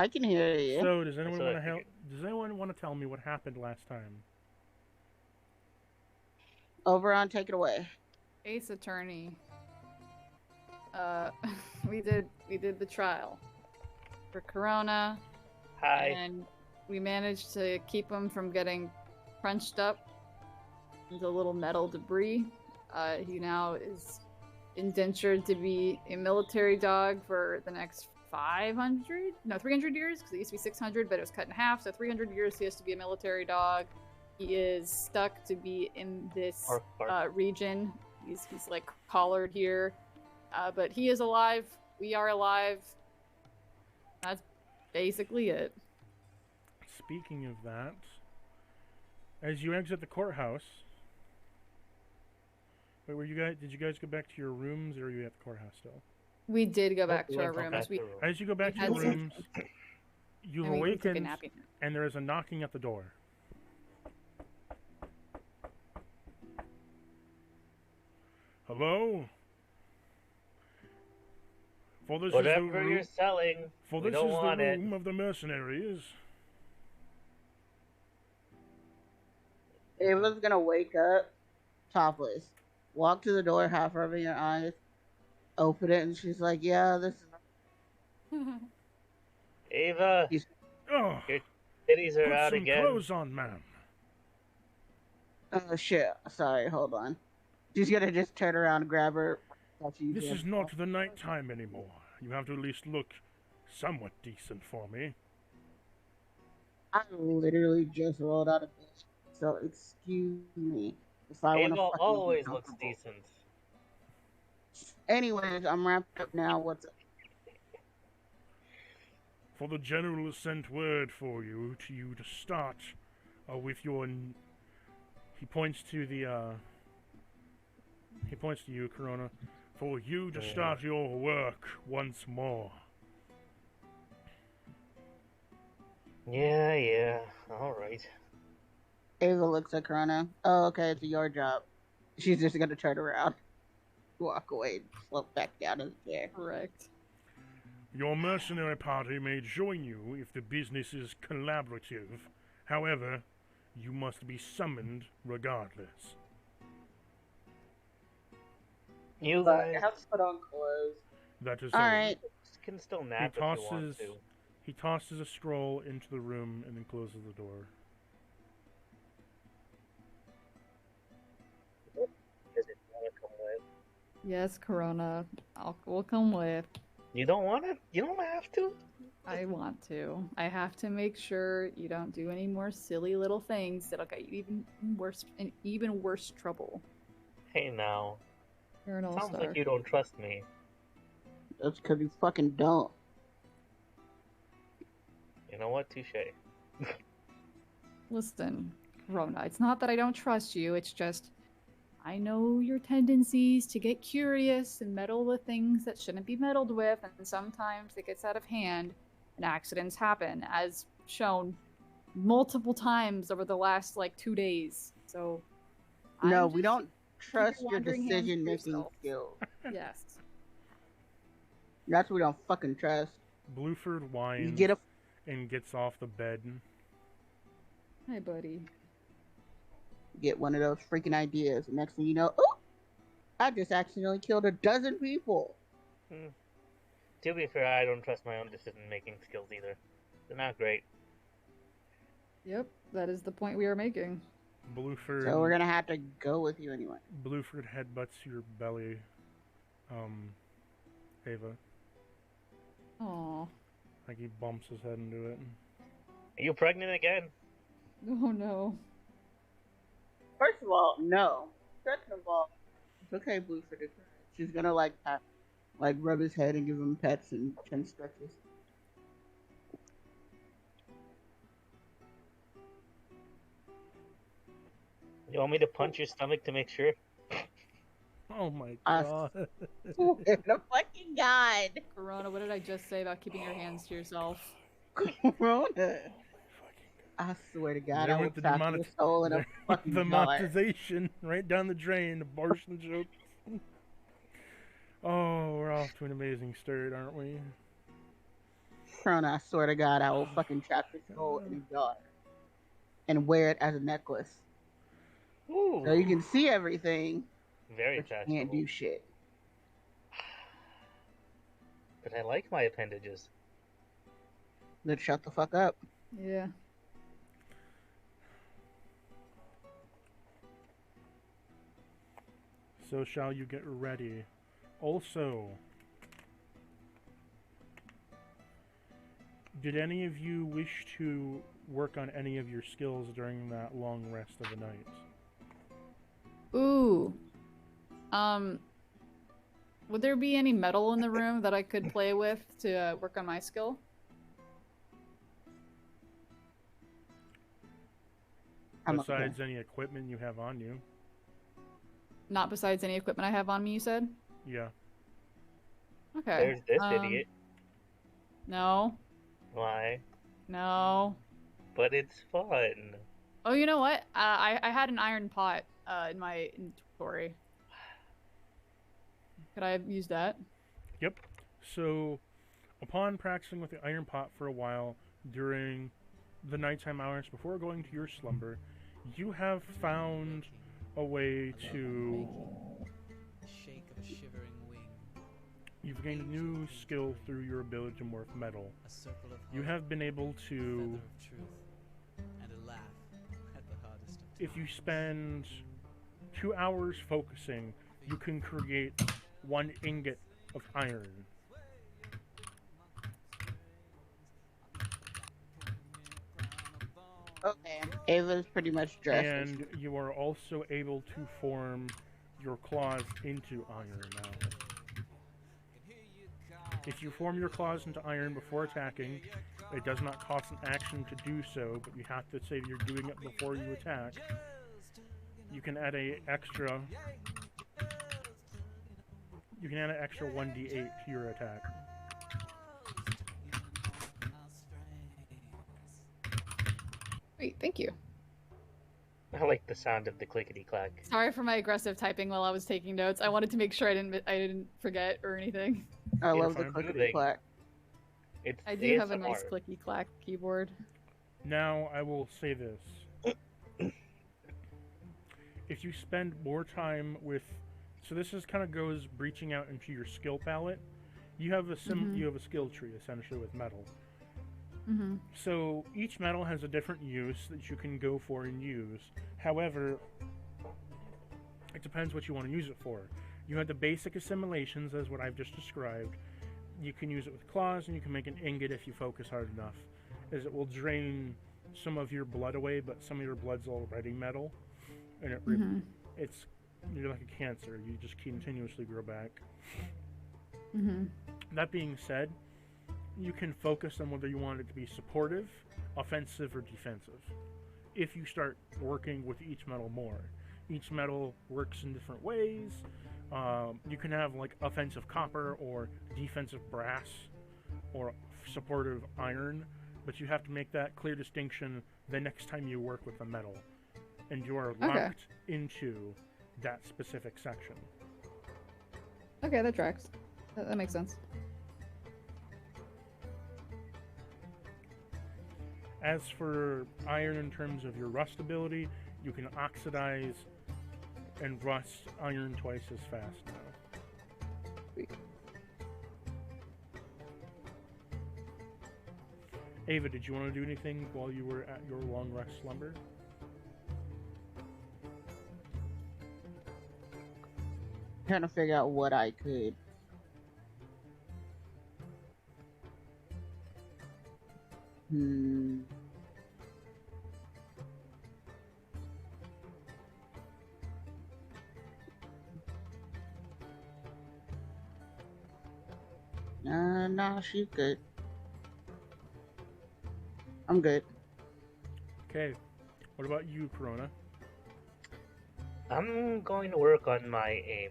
I can hear you. So, does anyone So want I to help? figured. Does anyone want to tell me what happened last time? Oberon, take it away. Ace Attorney. Uh, we did the trial for Corona, Hi. and we managed to keep him from getting crunched up into little metal debris. He now is indentured to be a military dog for the next 300 years, because it used to be 600, but it was cut in half, so 300 years he has to be a military dog. He is stuck to be in this region. He's like collared here, but he is alive. We are alive. That's basically it. Speaking of that, as you exit the courthouse, wait, were you guys? Did you guys go back to your rooms, or are you at the courthouse still? We did go back We to our went rooms. back to room. As you go back to your rooms, you awaken, and there is a knocking at the door. Hello? For this Whatever is the room, you're selling, for we this don't is the want it. room of the mercenaries. Ava's gonna wake up topless, walk to the door, half rubbing her eyes, open it, and she's like, "Yeah, this is." Ava, Oh, your titties are put out some again. clothes on, ma'am. Oh shit! Sorry, hold on. She's gonna just turn around and grab her. This is not the night time anymore. You have to at least look somewhat decent for me. I literally just rolled out of bed, so excuse me if I want Ava to. always looks decent. Anyways, I'm wrapped up now. What's up? For the general has sent word for you to start with your. He points to the. He points to you, Corona. For you to start your work once more. Yeah, alright. Ava looks at Corona. Oh, okay, it's your job. She's just gonna turn around, walk away, and slump back down in the chair. Correct. Your mercenary party may join you if the business is collaborative. However, you must be summoned regardless. You But guys I have to put on clothes. That is all right. can still nap if you want to. He tosses a scroll into the room and then closes the door. Does it want to come with? Yes, Corona. We'll come with. You don't want to? You don't have to? I want to. I have to make sure you don't do any more silly little things that'll get you even worse trouble. Hey now. You're an all-star. Sounds like you don't trust me. That's because you fucking don't. You know what? Touche. Listen, Corona, it's not that I don't trust you, it's just I know your tendencies to get curious and meddle with things that shouldn't be meddled with, and sometimes it gets out of hand and accidents happen, as shown multiple times over the last 2 days. So no, we don't trust your decision-making skills. Yes. That's what we don't fucking trust. Blueford whines and gets off the bed. Hi, buddy. Get one of those freaking ideas. And next thing you know, oh, I just accidentally killed a dozen people. To be fair, I don't trust my own decision-making skills either. They're not great. Yep, that is the point we are making. Blueford. So we're gonna have to go with you anyway. Blueford headbutts your belly, Ava. Aww. Like he bumps his head into it. Are you pregnant again? Oh no. First of all, no. Second of all, it's okay, Blueford. She's gonna rub his head and give him pets and chin stretches. You want me to punch your stomach to make sure? Oh my god. Swear to fucking god. Corona, what did I just say about keeping your hands to yourself? Corona. I swear to God, I will tap your soul in a fucking the monetization right down the drain, abortion jokes. Oh, we're off to an amazing start, aren't we? Krona, I swear to God, I will fucking trap your skull in a jar and wear it as a necklace. Ooh, So you can see everything, very but you can't fashionable. do shit. But I like my appendages. Then shut the fuck up. Yeah. So shall you get ready? Also, did any of you wish to work on any of your skills during that long rest of the night? Ooh. Would there be any metal in the room that I could play with to work on my skill? Besides any equipment you have on you. Not besides any equipment I have on me, you said? Yeah. Okay. There's this idiot. No. Why? No. But it's fun. Oh, you know what? I had an iron pot in my inventory. Could I use that? Yep. So, upon practicing with the iron pot for a while during the nighttime hours before going to your slumber, you have found a way to... Shake of a shivering wing. You've gained a new skill through your ability to morph metal. A circle of You have been able feather to... of truth, and a laugh at the hardest of If you spend 2 hours focusing, you can create 1 ingot of iron. Okay. Ava's pretty much dressed. And you are also able to form your claws into iron now. If you form your claws into iron before attacking, it does not cost an action to do so, but you have to say you're doing it before you attack. You can add an extra 1d8 to your attack. Wait, thank you. I like the sound of the clickety clack. Sorry for my aggressive typing while I was taking notes. I wanted to make sure I didn't forget or anything. I love It's the clickety clack. It's I do have a ASMR. nice clicky clack keyboard. Now, I will say this. If you spend more time with... So this is kind of goes breaching out into your skill palette. You have a you have a skill tree, essentially, with metal. Mm-hmm. So each metal has a different use that you can go for and use. However, it depends what you want to use it for. You have the basic assimilations, as what I've just described. You can use it with claws, and you can make an ingot if you focus hard enough, as it will drain some of your blood away, but some of your blood's already metal, and you're like a cancer. You just continuously grow back. Mm-hmm. That being said, you can focus on whether you want it to be supportive, offensive, or defensive. If you start working with each metal more, each metal works in different ways. You can have like offensive copper or defensive brass or supportive iron, but you have to make that clear distinction the next time you work with a metal, and you are locked into that specific section. Okay, that tracks. That makes sense. As for iron in terms of your rust ability, you can oxidize and rust iron twice as fast now. Sweet. Ava, did you want to do anything while you were at your long rest slumber? Trying to figure out what I could. Nah, she's good. I'm good. Okay. What about you, Corona? I'm going to work on my aim.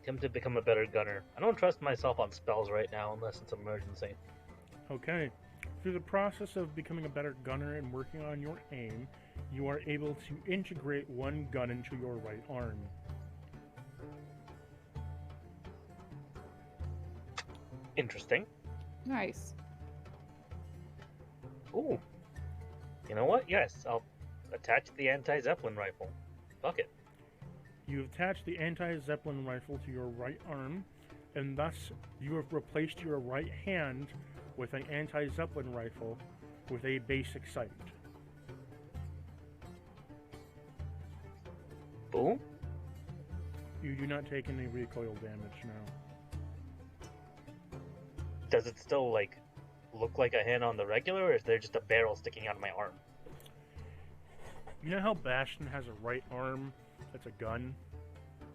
Attempt to become a better gunner. I don't trust myself on spells right now unless it's emergency. Okay. Through the process of becoming a better gunner and working on your aim, you are able to integrate one gun into your right arm. Interesting. Nice. Ooh. You know what? Yes, I'll attach the anti-Zeppelin rifle. Fuck it. You attach the anti-Zeppelin rifle to your right arm, and thus you have replaced your right hand with an anti-Zeppelin rifle with a basic sight. Boom. You do not take any recoil damage now. Does it still, like, look like a hand on the regular, or is there just a barrel sticking out of my arm? You know how Bastion has a right arm that's a gun?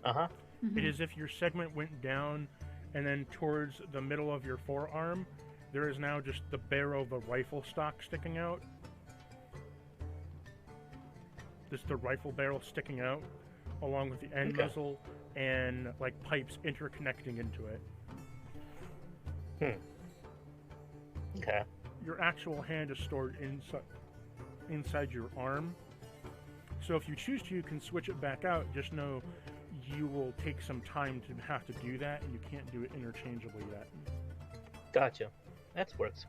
Uh-huh. It is if your segment went down and then towards the middle of your forearm, there is now just the barrel of the rifle stock sticking out. Just the rifle barrel sticking out, along with the end muzzle and like pipes interconnecting into it. Okay. Your actual hand is stored inside your arm. So if you choose to, you can switch it back out. Just know you will take some time to have to do that, and you can't do it interchangeably yet. Gotcha. That works.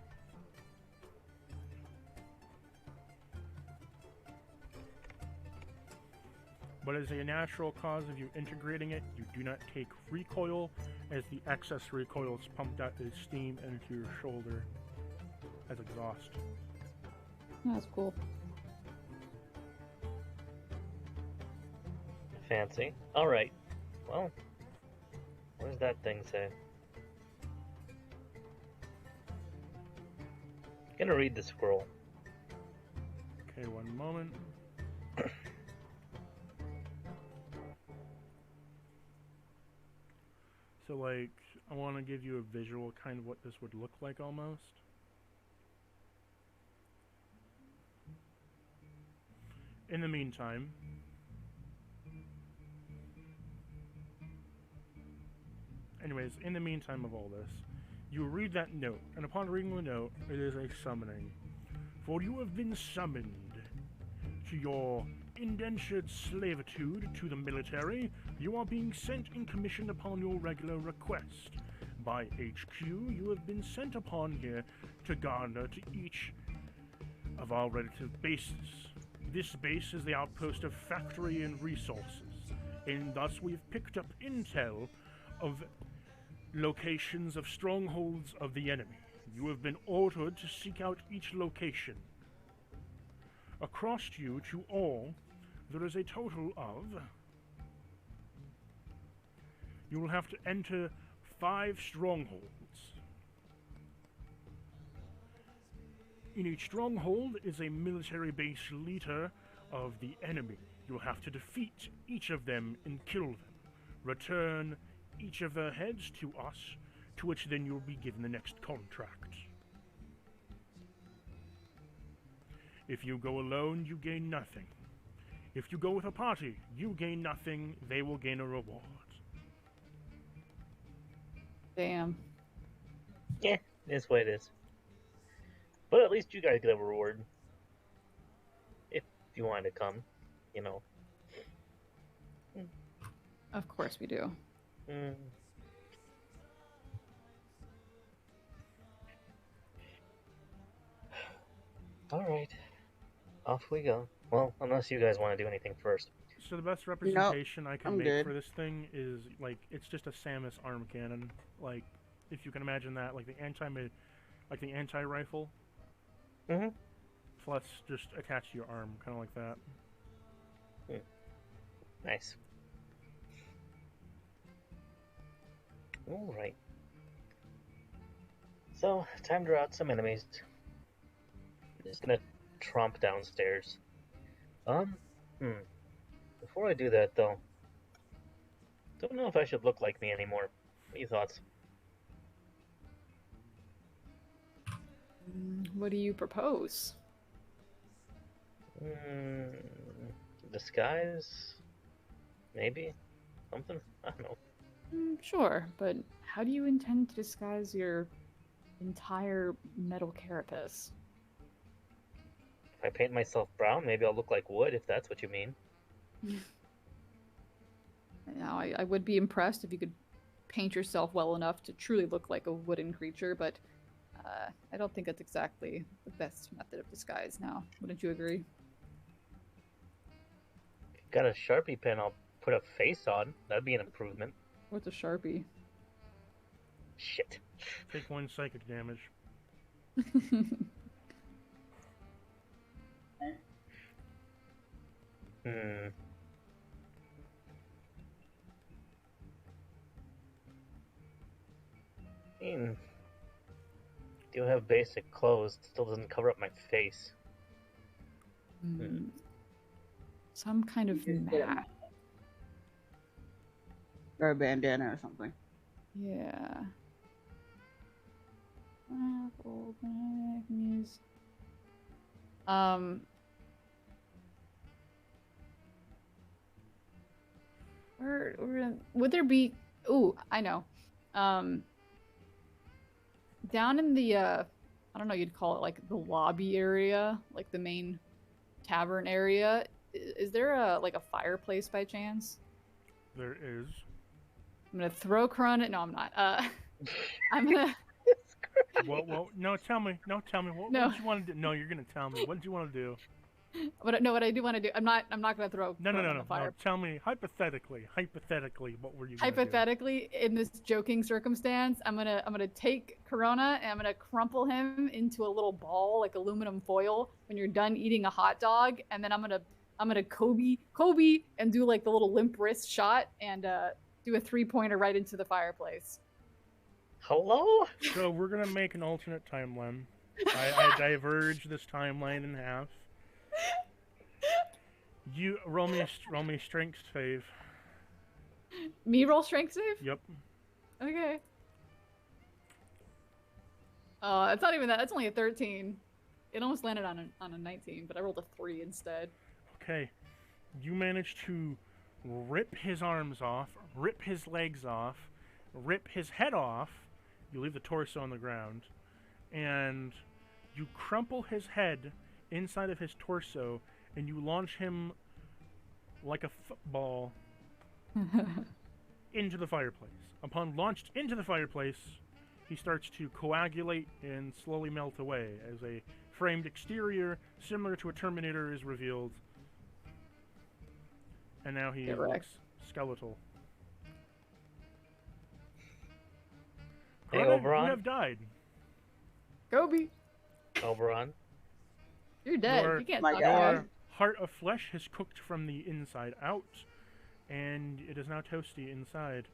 But as a natural cause of you integrating it, you do not take recoil, as the excess recoil is pumped out as steam into your shoulder as exhaust. That's cool. Fancy. Alright. Well, what does that thing say? Gonna read the scroll. Okay, one moment. So, like, I want to give you a visual kind of what this would look like almost. In the meantime, in the meantime of all this, you read that note, and upon reading the note, it is a summoning. For you have been summoned to your indentured slavitude to the military. You are being sent and commissioned upon your regular request. By HQ, you have been sent upon here to garner to each of our relative bases. This base is the outpost of factory and resources, and thus we've picked up intel of locations of strongholds of the enemy. You have been ordered to seek out each location. Across you to all, there is a total of... You will have to enter 5 strongholds. In each stronghold is a military base leader of the enemy. You'll have to defeat each of them and kill them. Return each of their heads to us, to which then you'll be given the next contract. If you go alone, you gain nothing. If you go with a party, you gain nothing, they will gain a reward. Damn. Yeah, it's what it is. But at least you guys get a reward. If you want to come, you know. Of course we do. Alright. Off we go. Well, unless you guys want to do anything first. So the best representation I can I'm make good. for this thing is, like, it's just a Samus arm cannon. Like, if you can imagine that, like the anti-rifle. Mm-hmm. Plus just attach to your arm, kind of like that. Nice. Alright. So, time to rout some enemies. Just gonna tromp downstairs. Before I do that, though, don't know if I should look like me anymore. What are your thoughts? What do you propose? Disguise? Maybe? Something? I don't know. Sure, but how do you intend to disguise your entire metal carapace? If I paint myself brown, maybe I'll look like wood, if that's what you mean. Now, I would be impressed if you could paint yourself well enough to truly look like a wooden creature, but I don't think it's exactly the best method of disguise now. Wouldn't you agree? Got a Sharpie pen I'll put a face on. That'd be an improvement. What's a Sharpie? Shit. Take 1 psychic damage. Hmm. Do have basic clothes. Still doesn't cover up my face. Some kind of Just get a mask. or a bandana or something. Yeah. Apple, I can use. Would there be? Ooh, I know. Down in the I don't know, you'd call it like the lobby area, like the main tavern area. Is there a fireplace by chance? There is. I'm gonna throw Corona. No, I'm not. I'm gonna. Well, no, tell me. What No. do you want to do? No, you're gonna tell me. What do you want to do? What I do want to do. I'm not gonna throw. No. Corona in the fire. No, tell me hypothetically, what were you gonna Hypothetically, in this joking circumstance, I'm gonna take Corona and I'm gonna crumple him into a little ball like aluminum foil when you're done eating a hot dog, and then I'm gonna Kobe and do like the little limp wrist shot and do a 3-pointer right into the fireplace. Hello? do? So we're gonna make an alternate timeline. I diverge this timeline in half. You roll me a strength save. Me roll strength save? Yep. Okay. It's not even that. It's only a 13. It almost landed on a 19, but I rolled a 3 instead. Okay. You managed to rip his arms off, rip his legs off, rip his head off. You leave the torso on the ground, and you crumple his head inside of his torso, and you launch him like a football into the fireplace. Upon launched into the fireplace, he starts to coagulate and slowly melt away as a framed exterior similar to a Terminator is revealed. And now he looks skeletal. Hey, Corona, Oberon. you have died. Kobe, Oberon. you're dead. Your- You can't My talk God. about Your heart of flesh has cooked from the inside out, and it is now toasty inside.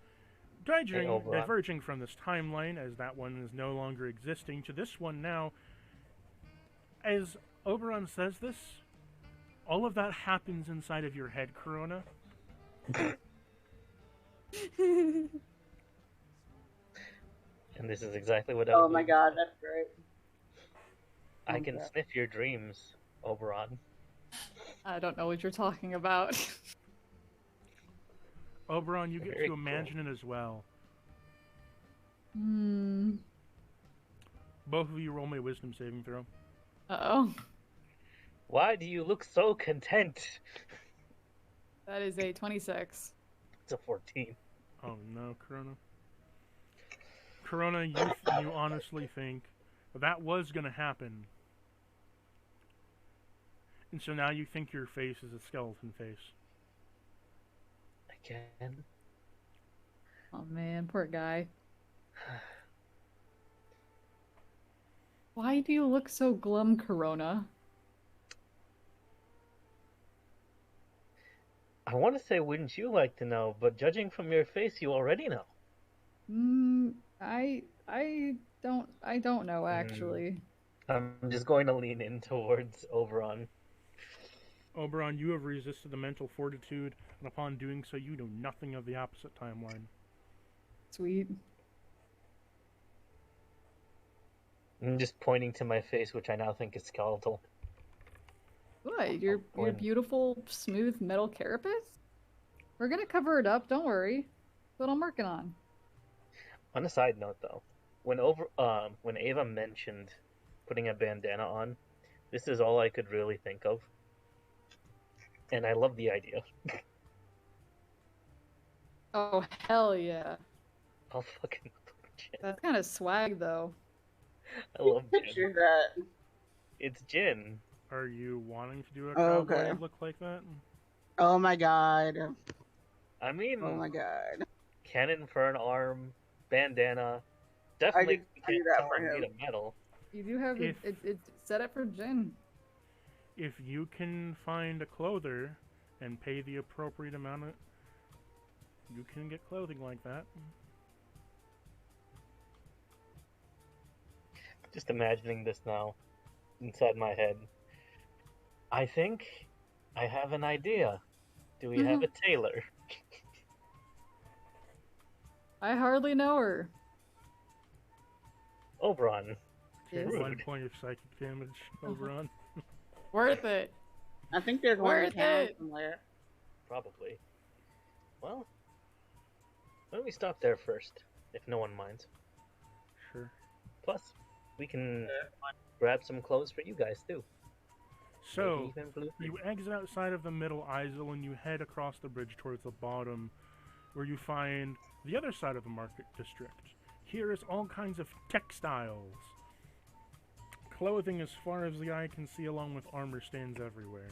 Oberon. Diverging from this timeline, as that one is no longer existing, to this one now. As Oberon says this, all of that happens inside of your head, Corona. And this is exactly what I Oh would my do. god, that's great. I can sniff your dreams, Oberon. I don't know what you're talking about. Oberon, you get Very to cool. imagine it as well. Both of you roll me a wisdom saving throw. Uh-oh. Why do you look so content? That is a 26. It's a 14. Oh no, Corona. Corona, you honestly think that was gonna happen. And so now you think your face is a skeleton face. Again? Oh man, poor guy. Why do you look so glum, Corona? I want to say, wouldn't you like to know? But judging from your face, you already know. I don't know actually. I'm just going to lean in towards Oberon. Oberon, you have resisted the mental fortitude, and upon doing so, you know nothing of the opposite timeline. Sweet. I'm just pointing to my face, which I now think is skeletal. What? Your When- beautiful, smooth metal carapace? We're gonna cover it up, don't worry. That's what I'm working on. On a side note, though, when Ava mentioned putting a bandana on, this is all I could really think of, and I love the idea. Oh, hell yeah. I'll fucking shit. That's kind of swag, though. I love Jin. Picture that. It's Jin. Are you wanting to do a Oh, cowboy okay. look like that? Oh my god. I Oh mean, my god. cannon for an arm, bandana. I Definitely could can't see that tell for I'm made him. of metal. You do have If it's set up for Jin. if you can find a clother and pay the appropriate amount, you can get clothing like that. Just imagining this now inside my head. I think I have an idea. Do we have a tailor? I hardly know her. Oberon. Yes. Rude. 1 point of psychic damage over on. Worth it. I think there's one in Worth town it. somewhere. Probably. Well, why don't we stop there first, if no one minds? Sure. Plus, we can grab some clothes for you guys too. So, Maybe even blue. you exit outside of the middle aisle and you head across the bridge towards the bottom, where you find the other side of the market district. Here is all kinds of textiles. Clothing as far as the eye can see, along with armor stands everywhere.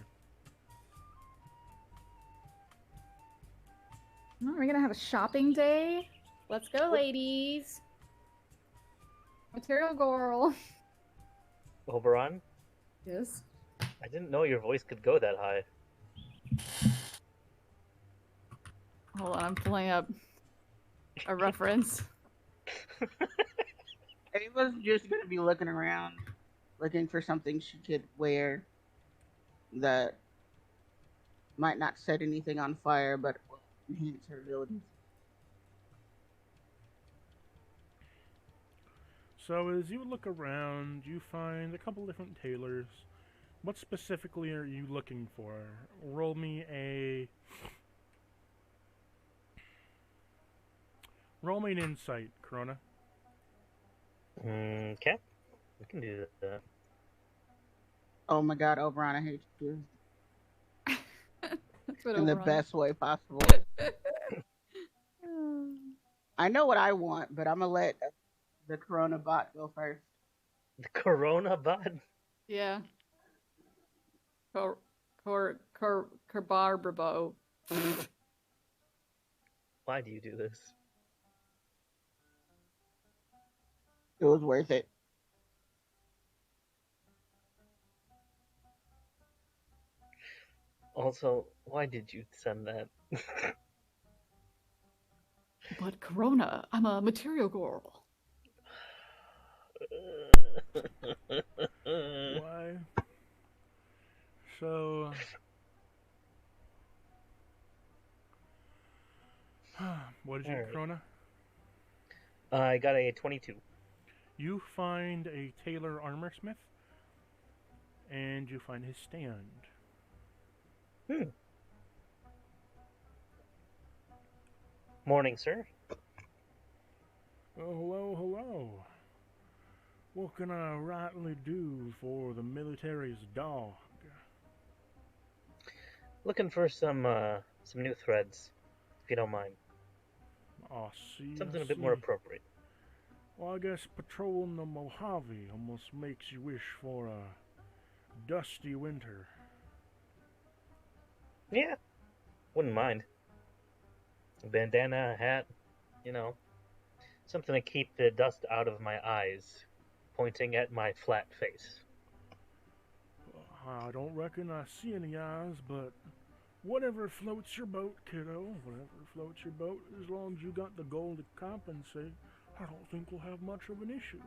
Oh, we're gonna have a shopping day. Let's go, ladies. Material girl. Oberon, Yes. I didn't know your voice could go that high. Hold on, I'm pulling up a reference. Ava's just gonna be looking around, looking for something she could wear that might not set anything on fire, but will enhance her abilities. So as you look around, you find a couple different tailors. What specifically are you looking for? Roll me an insight, Corona. Okay, we can do that. Oh my god, Oberon, I hate you That's what in the Oberon. best way possible. I know what I want, but I'm gonna let the Corona bot go first. The Corona bud. Yeah. Carbarbrabo. Why do you do this? It was worth it. Also, why did you send that? But Corona, I'm a material girl. Why? So... what did you get, Alright. Corona? I got a 22. You find a tailor armorsmith, and you find his stand. Morning, sir. Oh, hello, hello. What can I rightly do for the military's dog? Looking for some new threads, if you don't mind. I see. Something I a bit see. more appropriate. Well, I guess patrolling the Mojave almost makes you wish for a dusty winter. Yeah, wouldn't mind. A bandana, a hat, you know, something to keep the dust out of my eyes, pointing at my flat face. I don't reckon I see any eyes, but whatever floats your boat, kiddo. Whatever floats your boat, as long as you got the gold to compensate, I don't think we'll have much of an issue.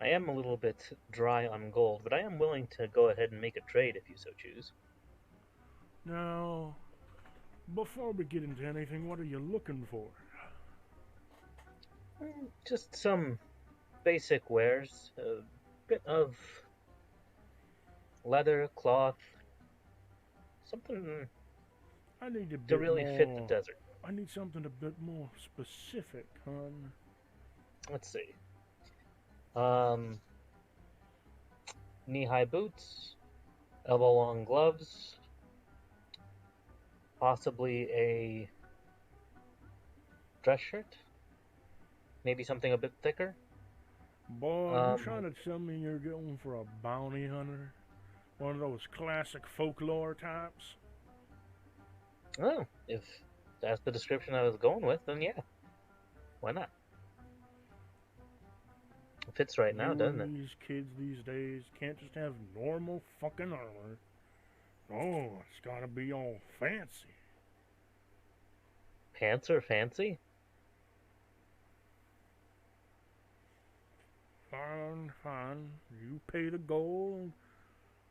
I am a little bit dry on gold, but I am willing to go ahead and make a trade if you so choose. Now, before we get into anything, what are you looking for? Just some basic wares, a bit of leather, cloth, something I need a to bit really more. fit the desert. I need something a bit more specific, hon. Let's see. Knee-high boots, elbow-long gloves, possibly a dress shirt. maybe something a bit thicker. Boy, you trying to tell me you're going for a bounty hunter? One of those classic folklore types? Oh, if that's the description I was going with, then yeah. Why not? It fits right now, doesn't it? These kids these days can't just have normal fucking armor. Oh, it's gotta be all fancy. Pants are fancy? Fine, fine. You pay the gold,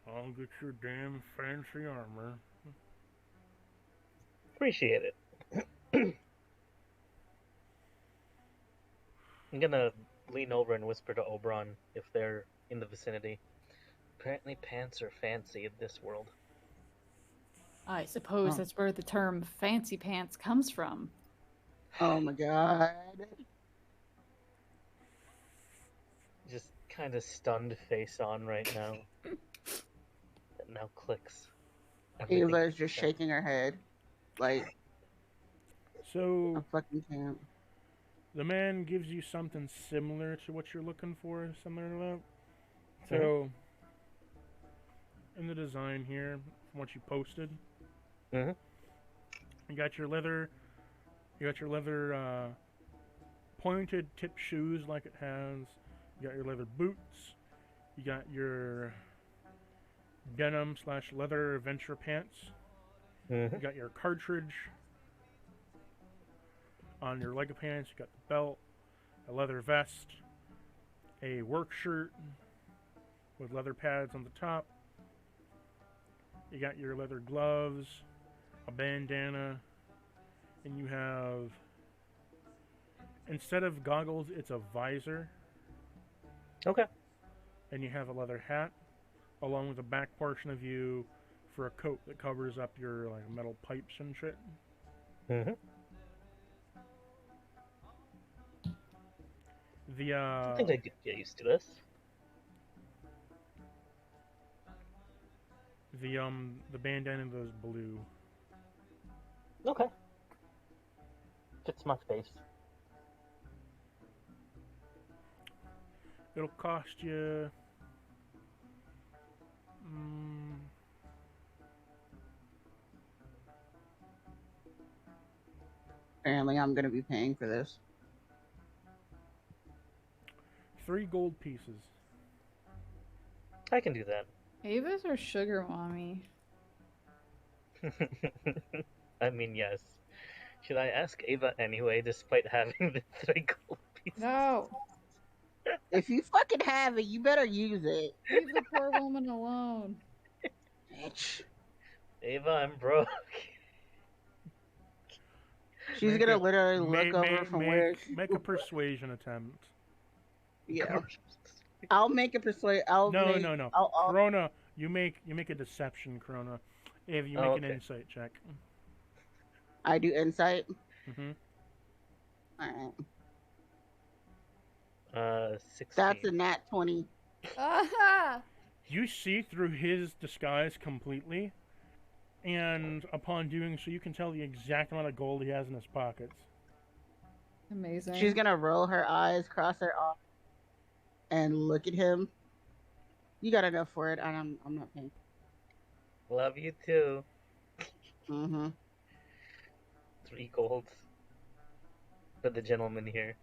I'll get your damn fancy armor. Appreciate it. I'm gonna lean over and whisper to Oberon if they're in the vicinity. Apparently pants are fancy in this world. I suppose that's where the term fancy pants comes from. Oh my god. Just kind of stunned face on right now. That now clicks. Everything Ava is just makes sense. shaking her head. Like So, a fucking camp. the man gives you something similar to what you're looking for, similar to that. So, in the design here, from what you posted, Mhm. you got your leather pointed tip shoes like it has. You got your leather boots. You got your denim / leather adventure pants. You got your cartridge on your leg pants. You got the belt, a leather vest, a work shirt with leather pads on the top. You got your leather gloves, a bandana, and you have, instead of goggles, it's a visor. Okay. And you have a leather hat, along with the back portion of you for a coat that covers up your like metal pipes and shit. I think I could get used to this. The bandana is blue. Okay. Fits my face. It'll cost you Apparently I'm gonna be paying for this. 3 gold pieces. I can do that. Ava's our sugar mommy. I mean, yes. Should I ask Ava anyway, despite having the 3 gold pieces? No! If you fucking have it, you better use it. Leave the poor woman alone. Bitch. Ava, I'm broke. She's gonna literally look over from where she... Make a persuasion attempt. Yeah. I'll make a persuade. I'll make... No. I'll... Corona, you make a deception, Corona. If you make an insight check. I do insight. Mm-hmm. Alright. 16. That's a nat 20. You see through his disguise completely, and upon doing so, you can tell the exact amount of gold he has in his pockets. Amazing. She's gonna roll her eyes, cross her arms, and look at him. You got enough for it, and I'm not paying. Love you too. 3 golds for the gentleman here.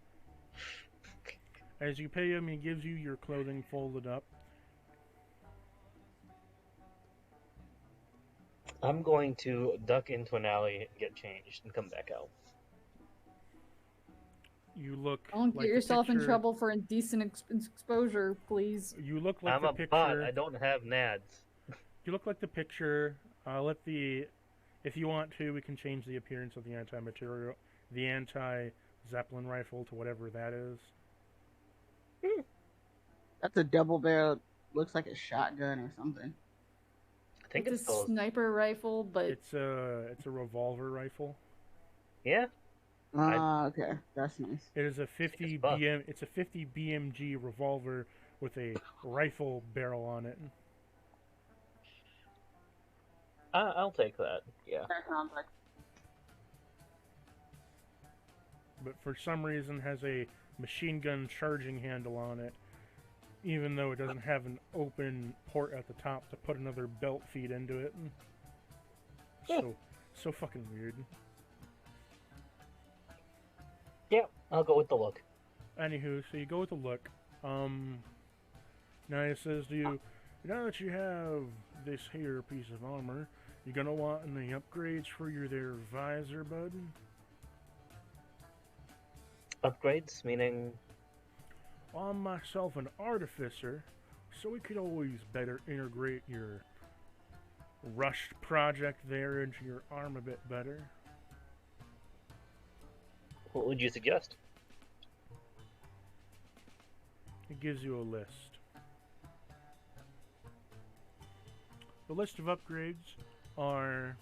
As you pay him, he gives you your clothing folded up. I'm going to duck into an alley and get changed and come back out. You look. Don't get yourself in trouble for indecent exposure, please. You look like I'm the a picture. bot. I don't have nads. You look like the picture. If you want to, we can change the appearance of the the anti-Zeppelin rifle to whatever that is. That's a double barrel. Looks like a shotgun or something. I think it's a sniper rifle, but it's a revolver rifle. Yeah. Okay, that's nice. It is a 50 BM. It's a 50 BMG revolver with a rifle barrel on it. I'll take that. Yeah. That sounds like. But for some reason has a machine gun charging handle on it, even though it doesn't have an open port at the top to put another belt feed into it. So fucking weird. Yeah, I'll go with the look. Anywho, so you go with the look. Now it says to you, now that you have this here piece of armor, you gonna want any upgrades for your there visor, bud? Upgrades, meaning... I'm myself an artificer, so we could always better integrate your rushed project there into your arm a bit better. What would you suggest? It gives you a list. The list of upgrades are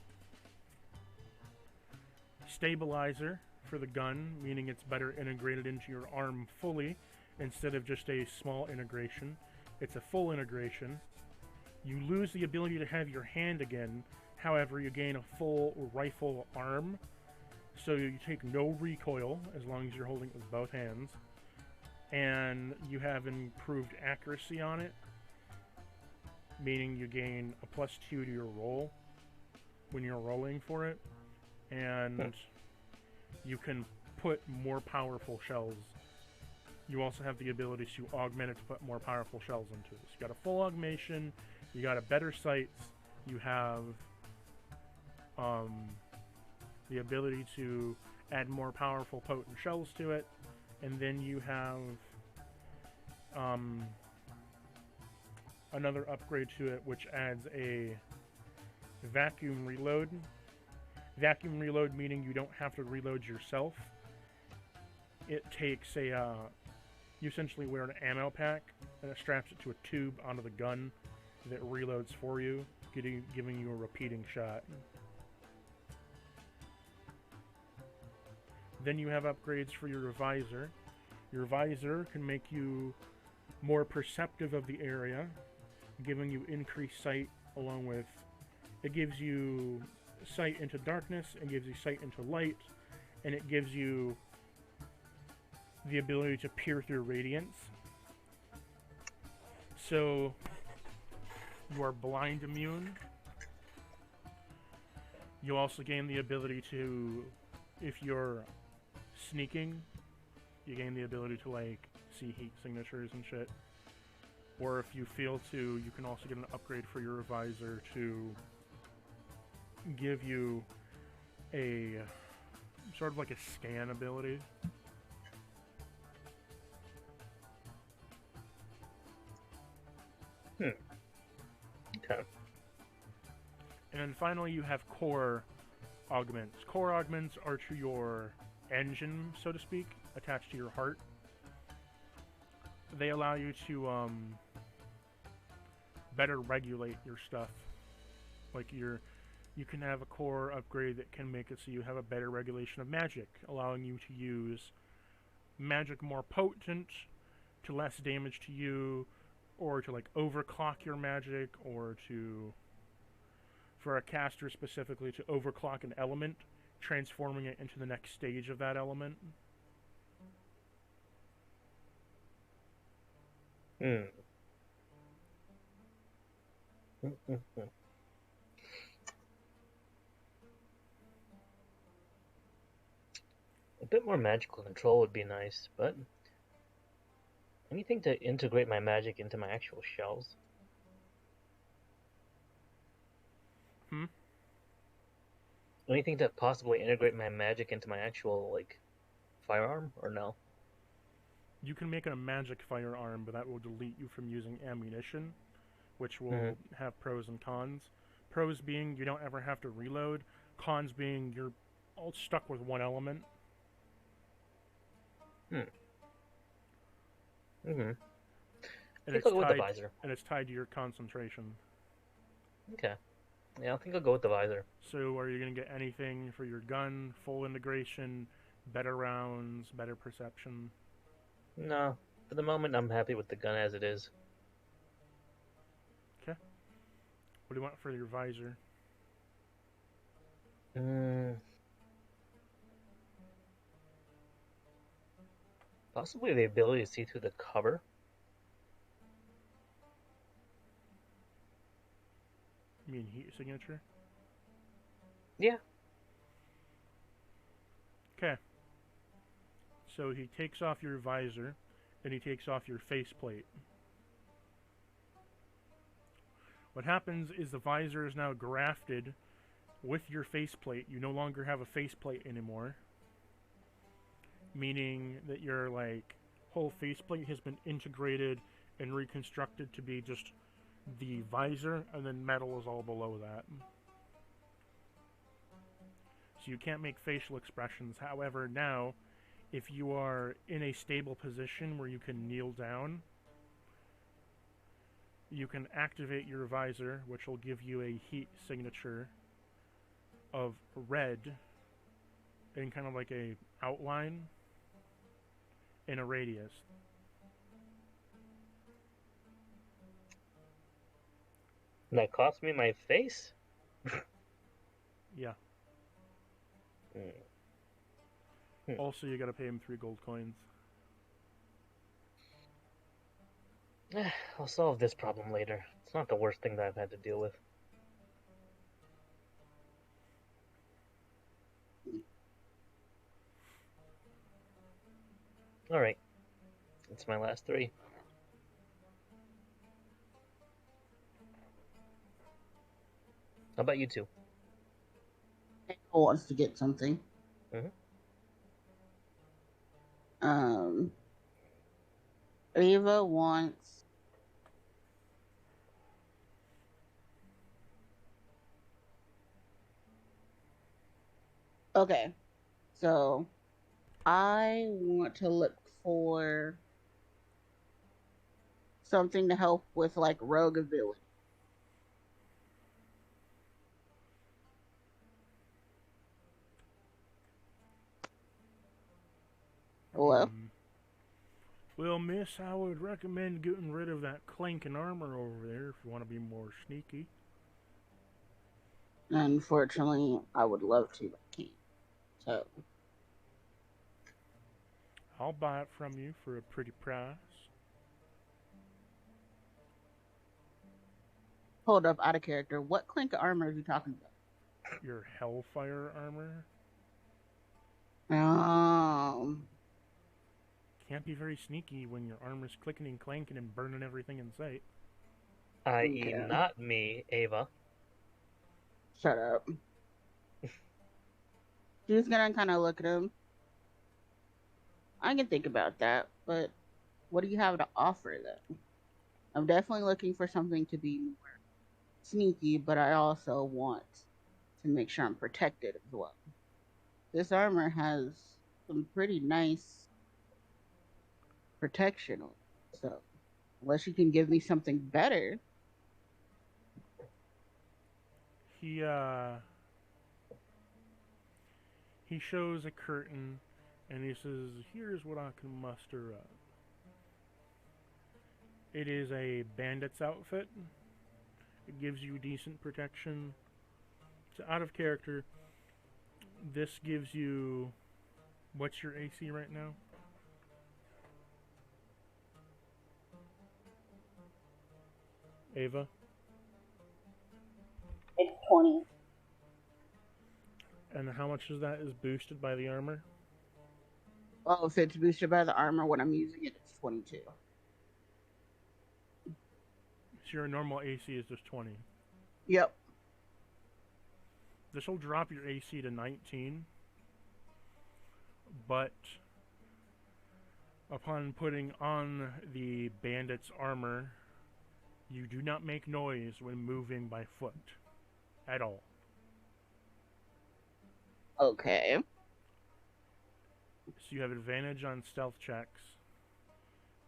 stabilizer for the gun, meaning it's better integrated into your arm fully instead of just a small integration. It's a full integration. You lose the ability to have your hand again, however you gain a full rifle arm, so you take no recoil as long as you're holding it with both hands. And you have improved accuracy on it, meaning you gain a +2 to your roll when you're rolling for it, and you can put more powerful shells. You also have the ability to augment it to put more powerful shells into it. So you got a full augmentation, you got a better sights, you have the ability to add more powerful potent shells to it, and then you have another upgrade to it which adds a vacuum reload. Vacuum reload meaning you don't have to reload yourself. It takes a you essentially wear an ammo pack and it straps it to a tube onto the gun that reloads for you, giving you a repeating shot. Then you have upgrades for your visor. Your visor can make you more perceptive of the area, giving you increased sight, along with it gives you sight into darkness, it gives you sight into light, and it gives you the ability to peer through radiance. So you are blind immune. You also gain the ability to, if you're sneaking, you gain the ability to like see heat signatures and shit. Or if you feel to, you can also get an upgrade for your visor to give you a sort of like a scan ability. Okay. And then finally you have core augments. Core augments are to your engine, so to speak, attached to your heart. They allow you to better regulate your stuff. Like you can have a core upgrade that can make it so you have a better regulation of magic, allowing you to use magic more potent to less damage to you, or to like overclock your magic, or to, for a caster specifically, to overclock an element, transforming it into the next stage of that element. A bit more magical control would be nice, but anything to integrate my magic into my actual shells? Anything to possibly integrate my magic into my actual, like, firearm, or no? You can make a magic firearm, but that will delete you from using ammunition, which will have pros and cons. Pros being you don't ever have to reload. Cons being you're all stuck with one element. And it's I'll go with the tied, visor. and it's tied to your concentration. Okay. Yeah, I think I'll go with the visor. So are you going to get anything for your gun? Full integration, better rounds, better perception? No. For the moment, I'm happy with the gun as it is. Okay. What do you want for your visor? Possibly the ability to see through the cover. You mean heat signature? Yeah. Okay. So he takes off your visor, and he takes off your faceplate. What happens is the visor is now grafted with your faceplate. You no longer have a faceplate anymore, meaning that your whole faceplate has been integrated and reconstructed to be just the visor, and then metal is all below that. So you can't make facial expressions. However, now, if you are in a stable position where you can kneel down, you can activate your visor, which will give you a heat signature of red in kind of like a outline in a radius. And that cost me my face? Yeah. Hmm. Also, you gotta pay him 3 gold coins. I'll solve this problem later. It's not the worst thing that I've had to deal with. Alright. That's my last 3. How about you two? Who wants to get something? Mm-hmm. Ava wants. Okay, so I want to look for something to help with like rogue ability. Hello? Well, miss, I would recommend getting rid of that clanking armor over there if you want to be more sneaky. Unfortunately, I would love to, but I can't. So, I'll buy it from you for a pretty price. hold up, out of character. What clink of armor are you talking about? Your Hellfire armor can't be very sneaky when your armor's clicking and clanking and burning everything in sight. I.e., Okay. not me, Ava. Shut up. She's gonna kind of look at him. I can think about that, but what do you have to offer then? I'm definitely looking for something to be more sneaky, but I also want to make sure I'm protected as well. This armor has some pretty nice protection on it, so unless you can give me something better. He shows a curtain and he says, "Here's what I can muster up." It is a bandit's outfit. It gives you decent protection. It's out of character. This gives you... What's your AC right now? Ava? It's 20. And how much of that is boosted by the armor? Well, if it's boosted by the armor when I'm using it, it's 22. So your normal AC is just 20. Yep. This will drop your AC to 19. But upon putting on the bandit's armor, you do not make noise when moving by foot. At all. Okay. So you have advantage on stealth checks.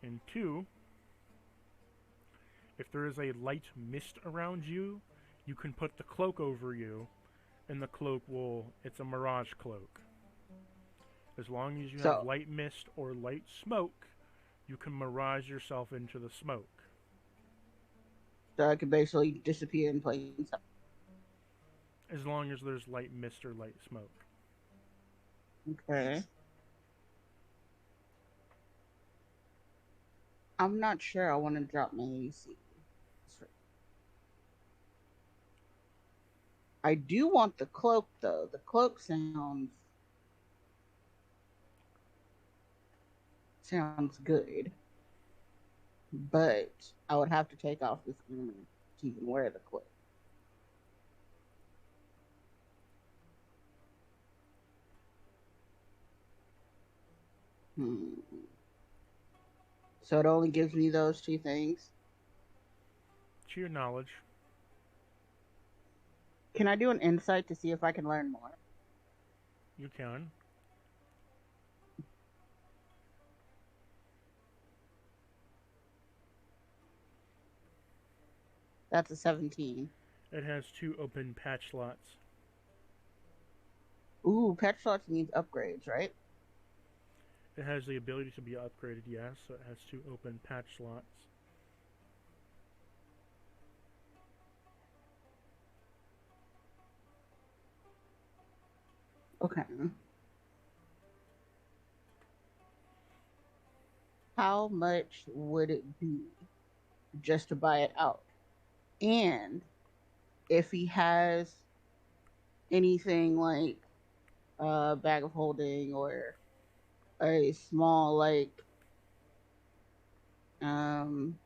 And 2, if there is a light mist around you, you can put the cloak over you, and the cloak will... It's a mirage cloak. As long as you have light mist or light smoke, you can mirage yourself into the smoke. So I can basically disappear in plain sight. As long as there's light mist or light smoke. Okay. I'm not sure I want to drop my AC. I do want the cloak though. The cloak sounds good, but I would have to take off this armor to even wear the cloak. Hmm. So it only gives me those two things. To your knowledge, Can I do an insight to see if I can learn more? you can. That's a 17. It has 2 open patch slots. Ooh, pet slots means upgrades, right? It has the ability to be upgraded, yes, so it has 2 open patch slots. Okay. How much would it be just to buy it out? And if he has anything like a bag of holding or a small um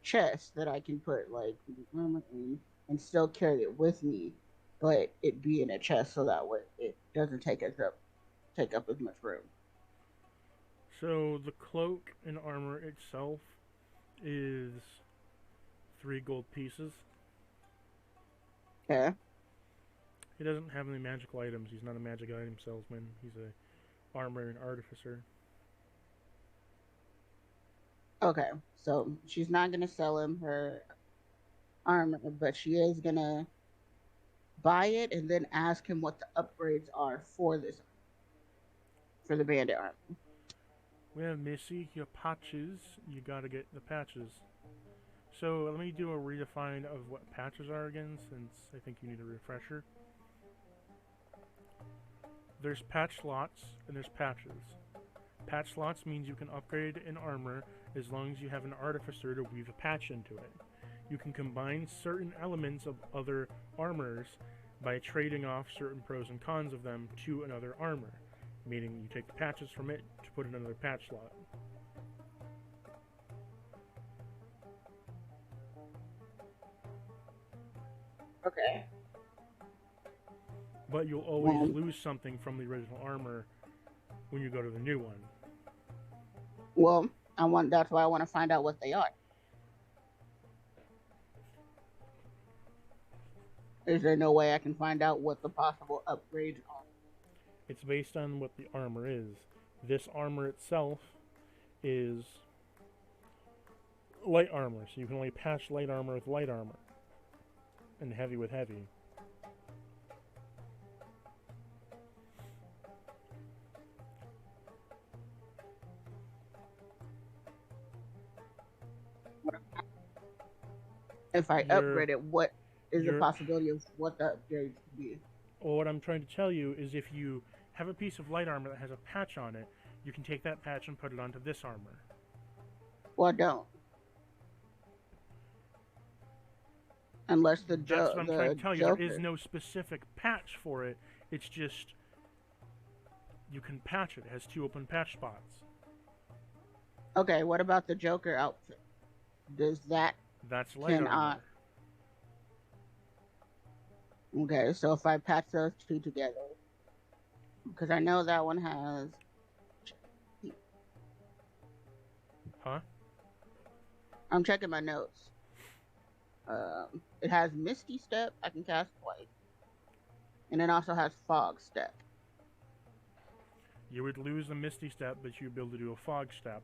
chest that I can put like armor in and still carry it with me, but it be in a chest so that way it doesn't take up as much room. So the cloak and armor itself is 3 gold pieces. Okay. He doesn't have any magical items. He's not a magic item salesman. He's a armor and artificer. Okay. So she's not gonna sell him her armor, but she is gonna buy it and then ask him what the upgrades are for this for the bandit armor. Well, Missy, your patches, you gotta get the patches. So let me do a redefine of what patches are again, since I think you need a refresher. There's patch slots and there's patches. Patch slots means you can upgrade an armor as long as you have an artificer to weave a patch into it. You can combine certain elements of other armors by trading off certain pros and cons of them to another armor, meaning you take the patches from it to put in another patch slot. Okay. But you'll always Well, lose something from the original armor when you go to the new one. well, that's why I want to find out what they are. Is there no way I can find out what the possible upgrades are? It's based on what the armor is. This armor itself is light armor, so you can only patch light armor with light armor, and heavy with heavy. If I You're, upgrade it, what is the you're, possibility of what the upgrades could be? well, what I'm trying to tell you is if you have a piece of light armor that has a patch on it, you can take that patch and put it onto this armor. Well, I don't. Unless That's what I'm trying the to tell you. There is Joker. no specific patch for it. It's just you can patch it. It has 2 open patch spots. Okay, what about the Joker outfit? Does that That's light can I? armor. Okay, so if I patch those two together, because I know that one has. Huh? I'm checking my notes. It has Misty Step. I can cast twice, and it also has Fog Step. You would lose the Misty Step, but you'd be able to do a Fog Step.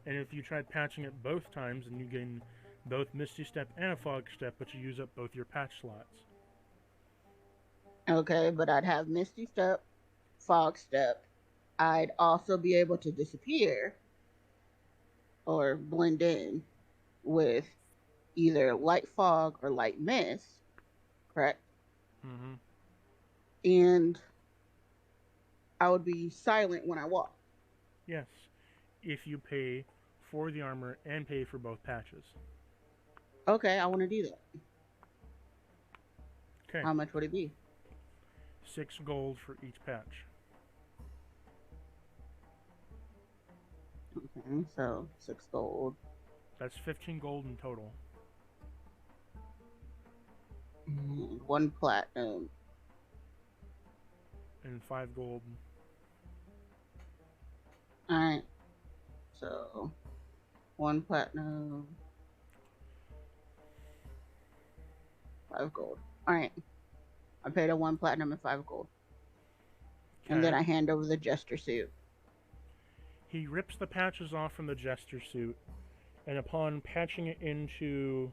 And if you tried patching it both times, then you gain both Misty Step and a Fog Step, but you use up both your patch slots. Okay, but I'd have Misty Step, Fog Step. I'd also be able to disappear or blend in with either light fog or light mist, correct? Mm-hmm. And I would be silent when I walk. Yes, if you pay for the armor and pay for both patches. Okay, I want to do that. Okay, How much would it be? 6 gold for each patch. Okay, so 6 gold. That's 15 gold in total. And 1 platinum. And 5 gold. Alright. So 1 platinum. 5 gold. Alright. I paid a 1 platinum and 5 gold. And then Okay. I hand over the jester suit. He rips the patches off from the jester suit, and upon patching it into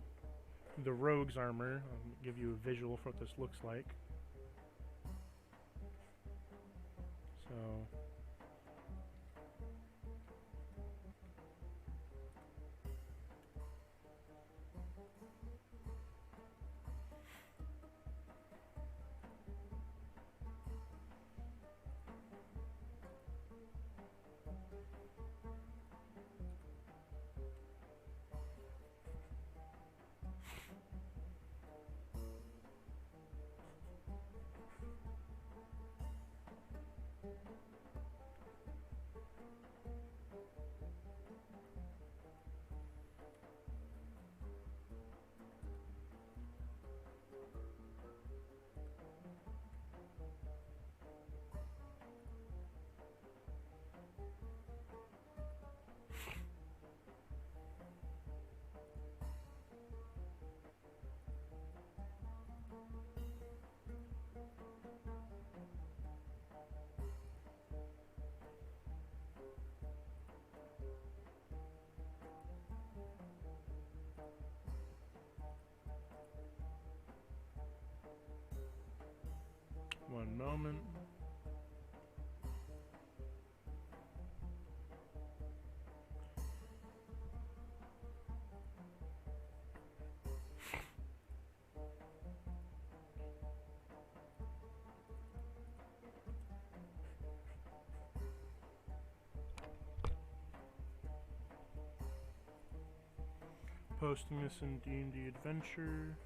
the rogue's armor, I'll give you a visual for what this looks like. So, one moment. Posting this in D&D Adventure.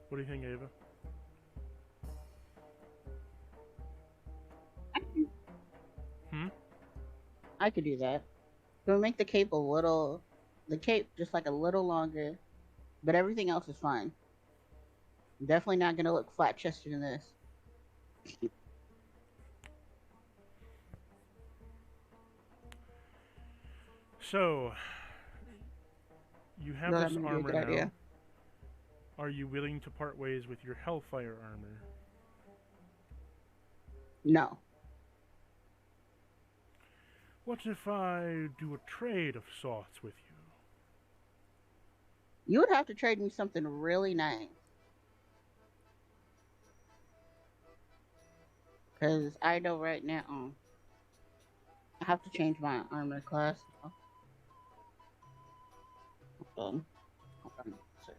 What do you think, Ava? Hmm? I could do that. So we make the cape the cape just like a little longer, but everything else is fine. Definitely not gonna look flat chested in this. So, you have No, that this may be a armor good now. idea. Are you willing to part ways with your Hellfire armor? No. What if I do a trade of sorts with you? You would have to trade me something really nice. Because I know right now I have to change my armor class. Hold on. Hold on a second.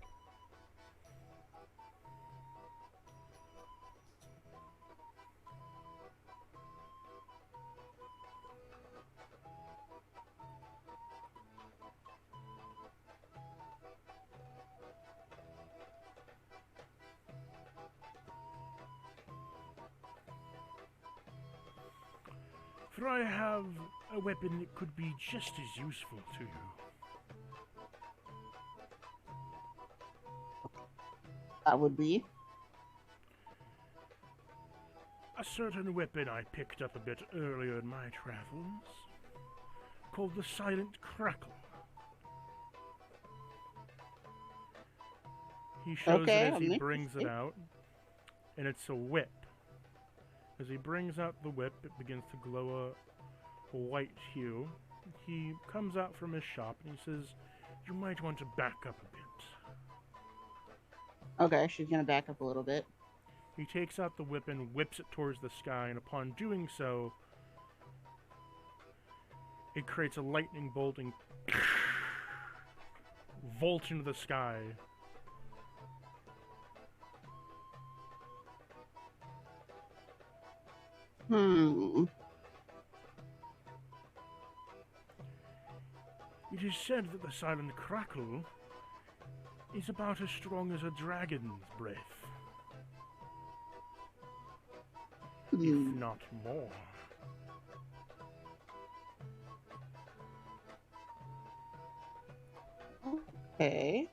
For I have a weapon that could be just as useful to you. That would be. A certain weapon I picked up a bit earlier in my travels, called the Silent Crackle. He shows it Okay, as I'm he brings it interested. out, and it's a whip. As he brings out the whip, it begins to glow a white hue. He comes out from his shop and he says, "You might want to back up a bit." Okay, she's gonna back up a little bit. He takes out the whip and whips it towards the sky, and upon doing so, it creates a lightning bolt and vaults into the sky. Hmm. It is said that the silent crackle is about as strong as a dragon's breath, if Hmm. not more. Okay.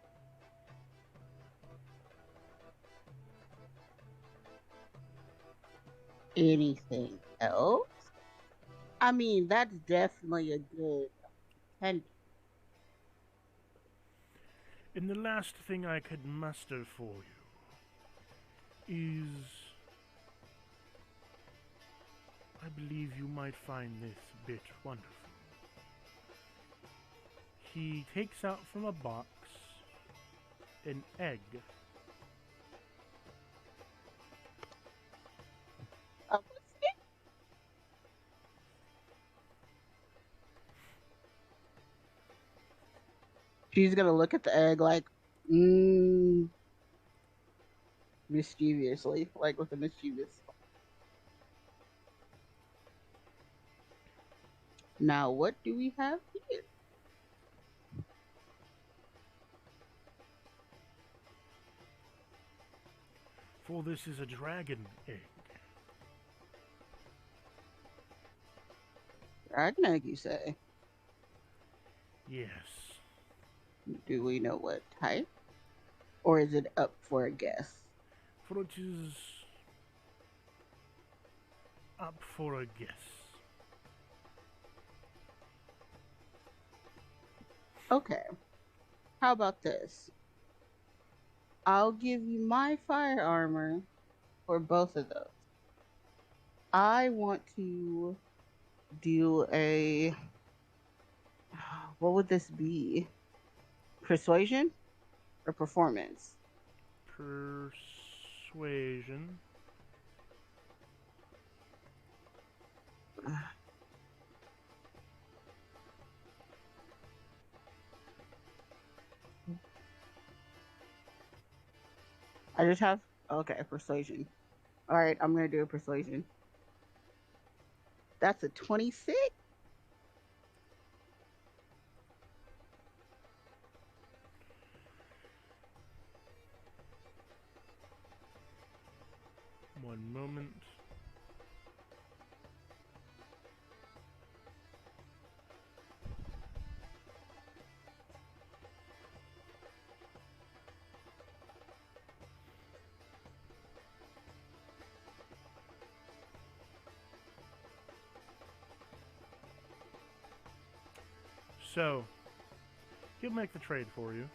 Anything else? I mean, that's definitely a good and And the last thing I could muster for you is, I believe you might find this bit wonderful. He takes out from a box an egg. uh, she's gonna look at the egg like, mm, mischievously, like with a mischievous. Now, what do we have here? For this is a dragon egg. Dragon egg, you say? Yes. Do we know what type? Or is it up for a guess? For it is up for a guess. Okay. How about this? I'll give you my fire armor for both of those. I want to do a. What would this be? Persuasion or performance? Persuasion. I just have. Okay, persuasion. Alright, I'm going to do a persuasion. That's a 26. One moment. So, he'll make the trade for you.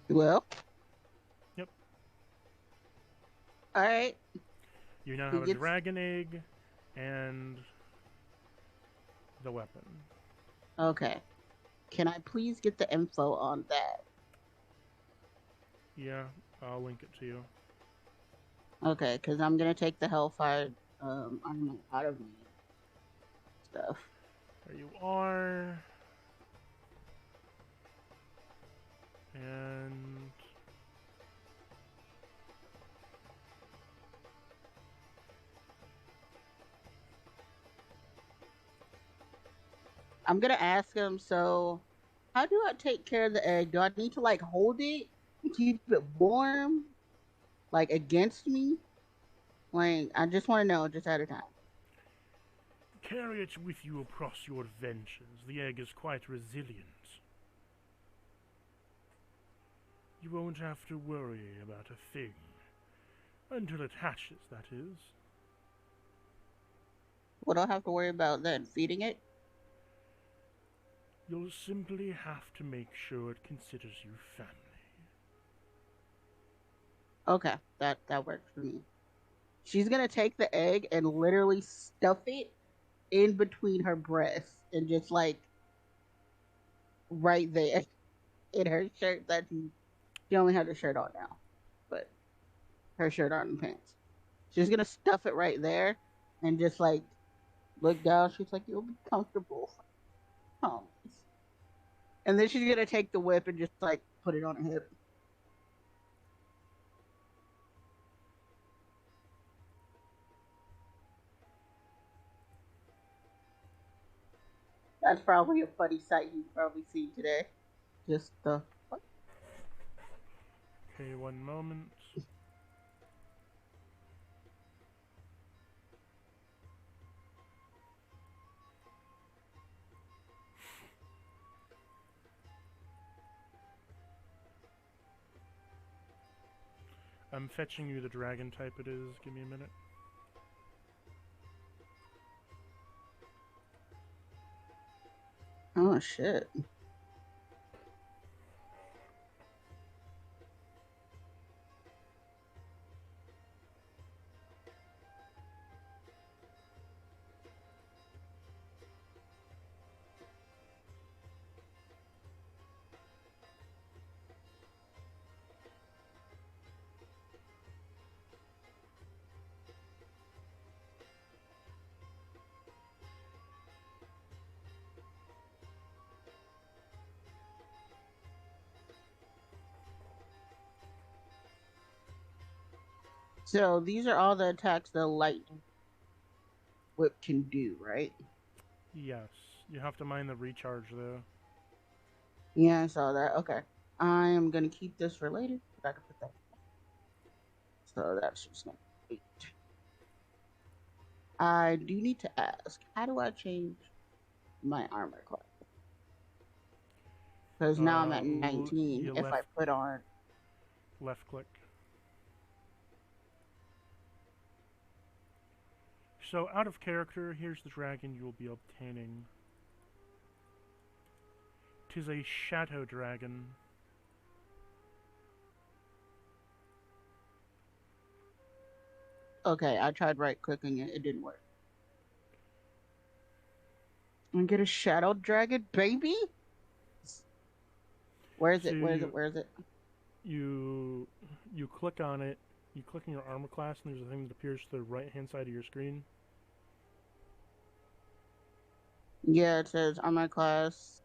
Well, Yep. alright. You now He have a gets. dragon egg and the weapon. Okay. Can I please get the info on that? Yeah, I'll link it to you. Okay, because I'm going to take the Hellfire armor out of my stuff. There you are. And I'm gonna ask him. So, how do I take care of the egg? Do I need to like hold it, keep it warm, like against me? Like, I just want to know, just at a time. carry it with you across your adventures. The egg is quite resilient. You won't have to worry about a thing. Until it hatches, that is. What do I have to worry about then? Feeding it? You'll simply have to make sure it considers you family. Okay, that works for me. She's gonna take the egg and literally stuff it in between her breasts and just like right there in her shirt that she only had her shirt on now, but her shirt on and pants. She's gonna stuff it right there and just like look down. She's like, "You'll be comfortable, Thomas." And then she's gonna take the whip and just like put it on her hip. That's probably a funny sight you've probably seen today. Just the Okay, one moment. I'm fetching you the dragon type it is. Give me a minute. oh shit. So these are all the attacks the lightning whip can do, right? Yes. You have to mind the recharge though. Yeah, I saw that. Okay. I am gonna keep this for later. I can put that. So that's just gonna be 8. I do need to ask, how do I change my armor class? Because now I'm at 19. You If I put on left click. So out of character, here's the dragon you will be obtaining. 'Tis a shadow dragon. okay, I tried right clicking it, it didn't work. And get a shadow dragon, baby? Where is So it? Where is it? Where is it? you click on it, you click on your armor class, and there's a thing that appears to the right hand side of your screen. Yeah, it says armor class,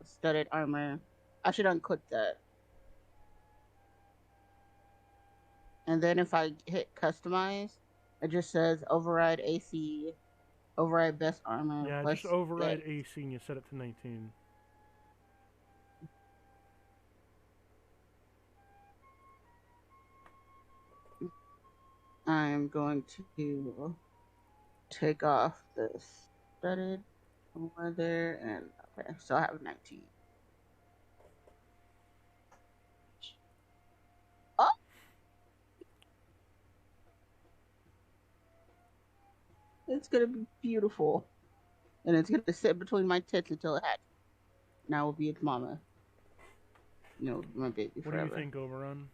studded armor. I should unclick that. And then if I hit customize, it just says override AC, override best armor, Yeah, just plus override dex. AC and you set it to 19. I'm going to take off this studded leather and okay, so I have 19. Oh, it's gonna be beautiful, and it's gonna sit between my tits until it hatches. And I will be its mama. You know, my baby What do you forever. think, Oberon?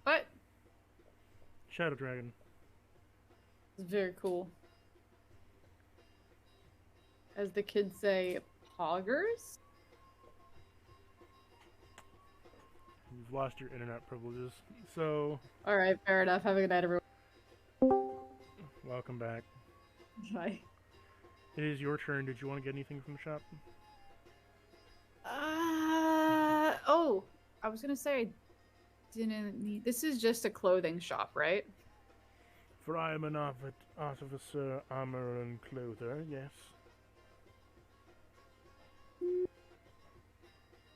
But Shadow Dragon. it's very cool. As the kids say, poggers? You've lost your internet privileges. So, Alright, fair enough. Have a good night, everyone. welcome back. Bye. It is your turn. Did you want to get anything from the shop? Oh, I was gonna say I didn't need. This is just a clothing shop, right? For I am an artificer, armor, and clother, yes.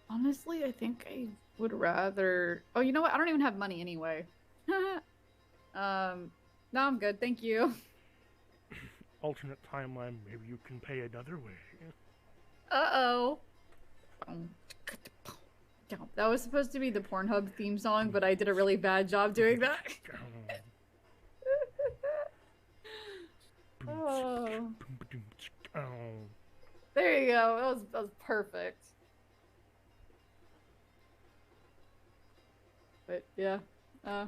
Honestly, I think I would rather. Oh, you know what? I don't even have money anyway. No, I'm good. Thank you. Alternate timeline, maybe you can pay another way. Uh-oh. That was supposed to be the Pornhub theme song, but I did a really bad job doing that. Oh. There you go. That was perfect. But yeah, I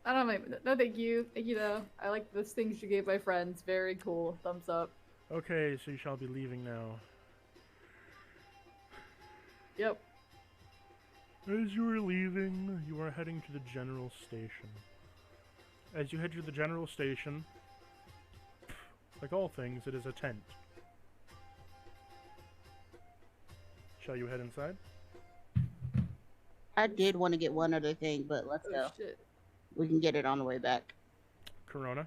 don't know. No, thank you. Thank you though. I like those things you gave my friends. Very cool. Thumbs up. Okay, so you shall be leaving now. Yep. As you are leaving, you are heading to the general station. As you head to the general station, like all things, it is a tent. Shall you head inside? I did want to get one other thing, but let's Oh go. shit. We can get it on the way back. Corona.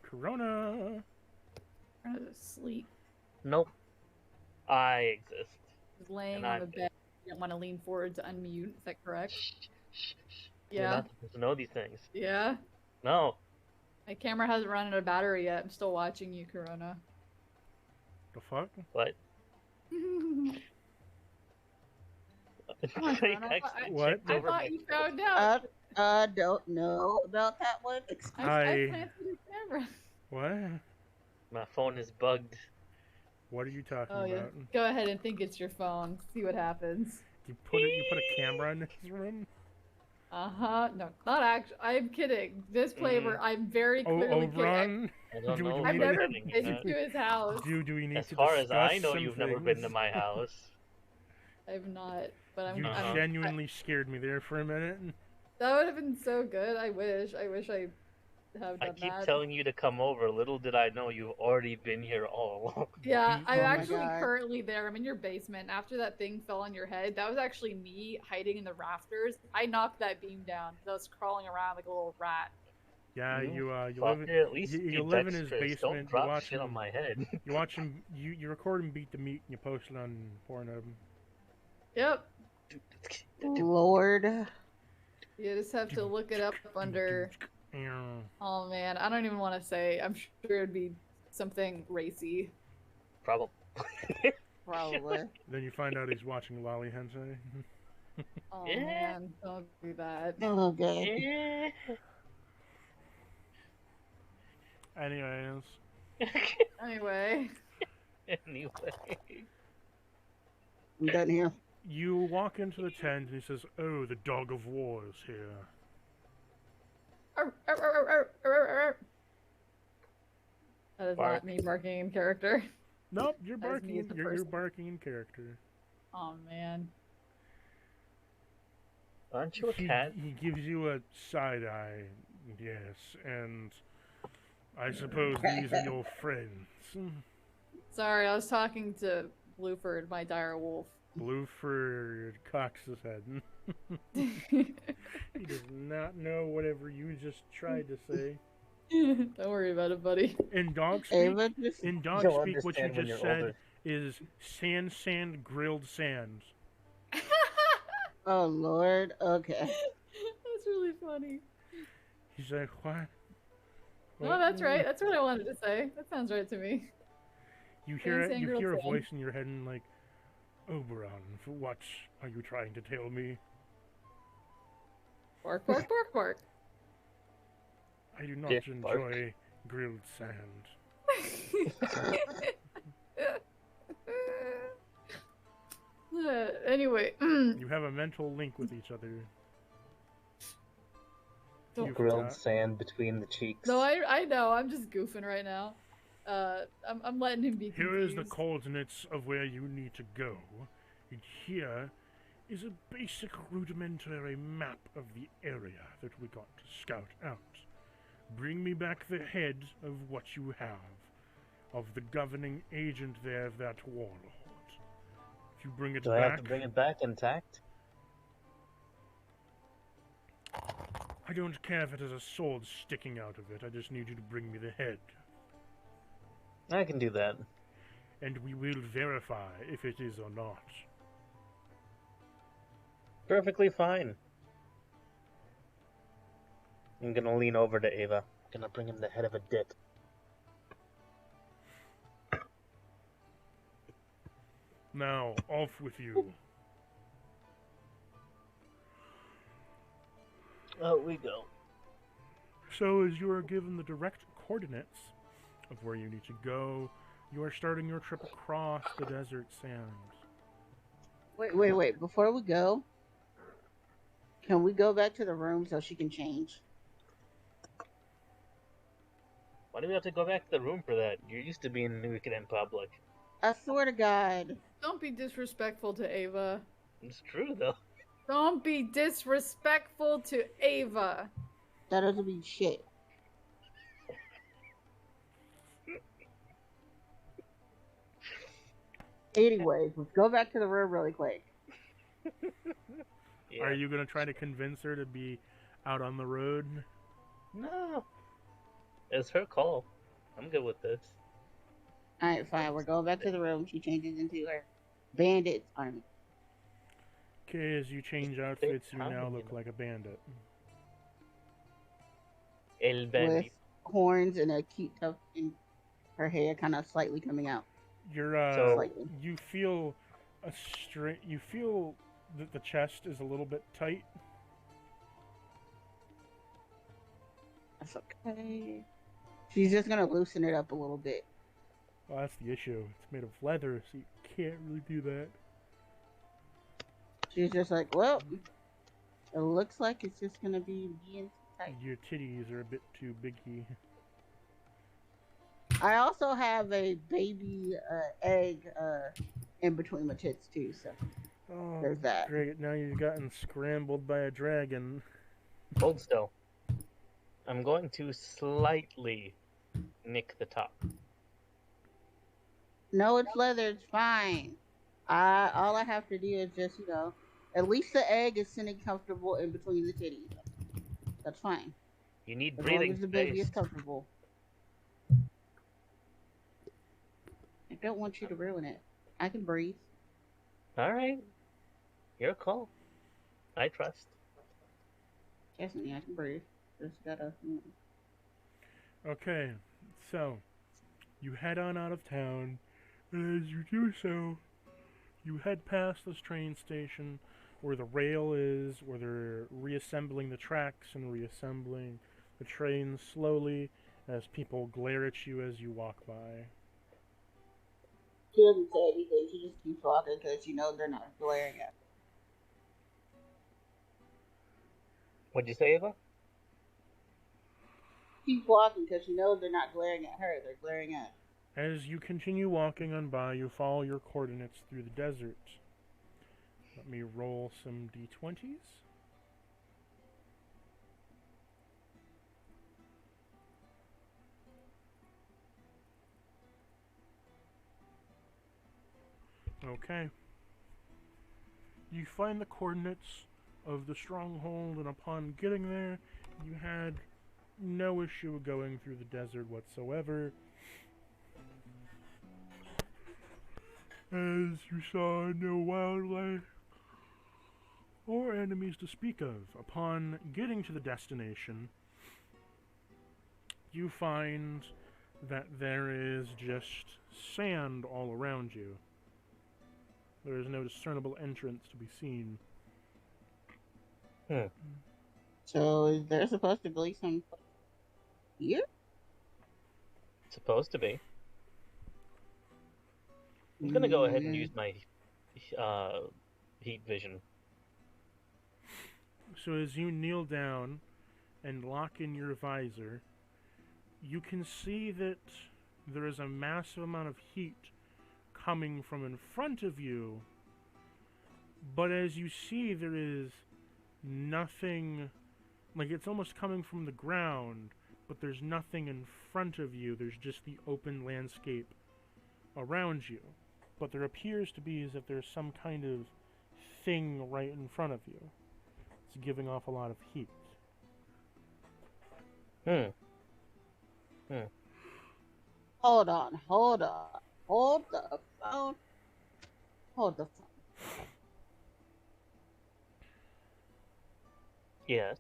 Corona! I'm trying to sleep. Nope. I exist. Just laying And on I'm the bed. You don't want to lean forward to unmute. Is that correct? Shh. You're Yeah. not supposed to know these things. Yeah. No. My camera hasn't run out of battery yet. I'm still watching you, Corona. The fuck? What? Come on, They Corona. actually What? checked I over thought my you shoulder. found out. Don't know about that one. Excuse I planted the camera. What? My phone is bugged. What are you talking Oh yeah. about? Go ahead and think it's your phone. See what happens. You put a camera in his room? No, not actually. I'm kidding. Disclaimer. I'm very clearly kidding. Ron? I don't Do- know do if we I've need I'm never to- kidding, been to his house. Do we need As to far as I discuss know, some you've never been to things? my house. I've not, but I'm. You Uh-huh. genuinely scared me there for a minute. That would have been so good. I wish I have I done keep that. telling you to come over. Little did I know you've already been here all along. Yeah, I'm Oh my actually God. currently there. I'm in your basement. After that thing fell on your head, that was actually me hiding in the rafters. I knocked that beam down because I was crawling around like a little rat. Yeah, you Fuck live it, at least you be live in his dexterous. basement. Don't drop you watch shit him, on my head. You watch him. You record him beat the meat and you post it on Pornhub. Yep. Lord. You just have to look it up under. Yeah. Oh man, I don't even want to say. I'm sure it'd be something racy. Problem. Probably. Then you find out he's watching Lolly Hentai. Oh Yeah. man, don't do that. Okay. Anyways, Anyway, Anyway. I'm done here. you walk into the tent and he says, "Oh, the dog of war is here." Arr, arr, arr, arr, arr, arr, arr. That is Bark. not me barking in character. Nope, you're That is me barking. as the You're person. barking in character. Oh man. Aren't you a He, cat? he gives you a side eye. Yes, and I suppose these are your friends. Sorry, I was talking to Blueford, my dire wolf. Blueford cocks his head. He does not know whatever you just tried to say. Don't worry about it, buddy. In dog speak, Ava just in dog You'll speak, what you understand when just you're said older. is sand, grilled sand. Oh Lord. Okay. That's really funny. He's like, what? No, that's right. That's what I wanted to say. That sounds right to me. You hear Sand, you grilled hear a sand. voice in your head and like, Oberon, what are you trying to tell me? Bark, bark, bark, bark. I do not Dick bark. enjoy grilled sand. Anyway, You have a mental link with each other. Don't- You Grilled forgot. sand between the cheeks. no, I know. I'm just goofing right now. I'm letting him be confused. Here is the coordinates of where you need to go. And here is a basic rudimentary map of the area that we got to scout out. Bring me back the head of what you have, of the governing agent there of that warlord. If you bring it Do I back, have to bring it back intact? I don't care if it has a sword sticking out of it. I just need you to bring me the head. I can do that. And we will verify if it is or not. Perfectly fine. I'm gonna lean over to Ava. Gonna bring him the head of a dick. Now, off with you. Out we go. So, as you are given the direct coordinates of where you need to go, you are starting your trip across the desert sands. Wait. Before we go, Can we go back to the room so she can change? Why do we have to go back to the room for that? You're used to being naked in public. I swear to God. Don't be disrespectful to Ava. It's true, though. Don't be disrespectful to Ava. That doesn't mean shit. Anyways, let's go back to the room really quick. Yeah. Are you gonna try to convince her to be out on the road? No. It's her call. I'm good with this. Alright, fine. We're going back to the room. She changes into her bandit's army. Okay, as you change outfits, you now look like a bandit. El With bandit. horns and a cute tuft in her hair kind of slightly coming out. You're Slightly. you feel you feel that the chest is a little bit tight. That's okay. She's just gonna loosen it up a little bit. Well, that's the issue. It's made of leather, so you can't really do that. She's just like, well, it looks like it's just gonna be being tight. Your titties are a bit too biggy. I also have a baby egg in between my tits too, so Oh, there's that. great. Now you've gotten scrambled by a dragon. Hold still. I'm going to slightly nick the top. No, it's leather. It's fine. All I have to do is just, at least the egg is sitting comfortable in between the titties. That's fine. You need As breathing long as the baby space. is comfortable. I don't want you to ruin it. I can breathe. Alright. Your call. I trust. Trust me, I can breathe. Just gotta. Okay, so you head on out of town, and as you do so, you head past this train station where the rail is, where they're reassembling the tracks and reassembling the train slowly as people glare at you as you walk by. She doesn't say anything. She just keeps walking because they're not glaring at her. What'd you say, Ava? Keep walking because they're not glaring at her. They're glaring at. As you continue walking on by, you follow your coordinates through the desert. Let me roll some d20s. Okay. You find the coordinates of the stronghold, and upon getting there, you had no issue going through the desert whatsoever. As you saw no wildlife or enemies to speak of. Upon getting to the destination, you find that there is just sand all around you. There is no discernible entrance to be seen. So is there supposed to be some here? Supposed to be. I'm gonna go ahead and use my heat vision. So as you kneel down and lock in your visor, you can see that there is a massive amount of heat coming from in front of you, but as you see, there is nothing, like it's almost coming from the ground, but there's nothing in front of you. There's just the open landscape around you, but there appears to be as if there's some kind of thing right in front of you. It's giving off a lot of heat. Hold on. Hold the phone. Hold the phone. Yes.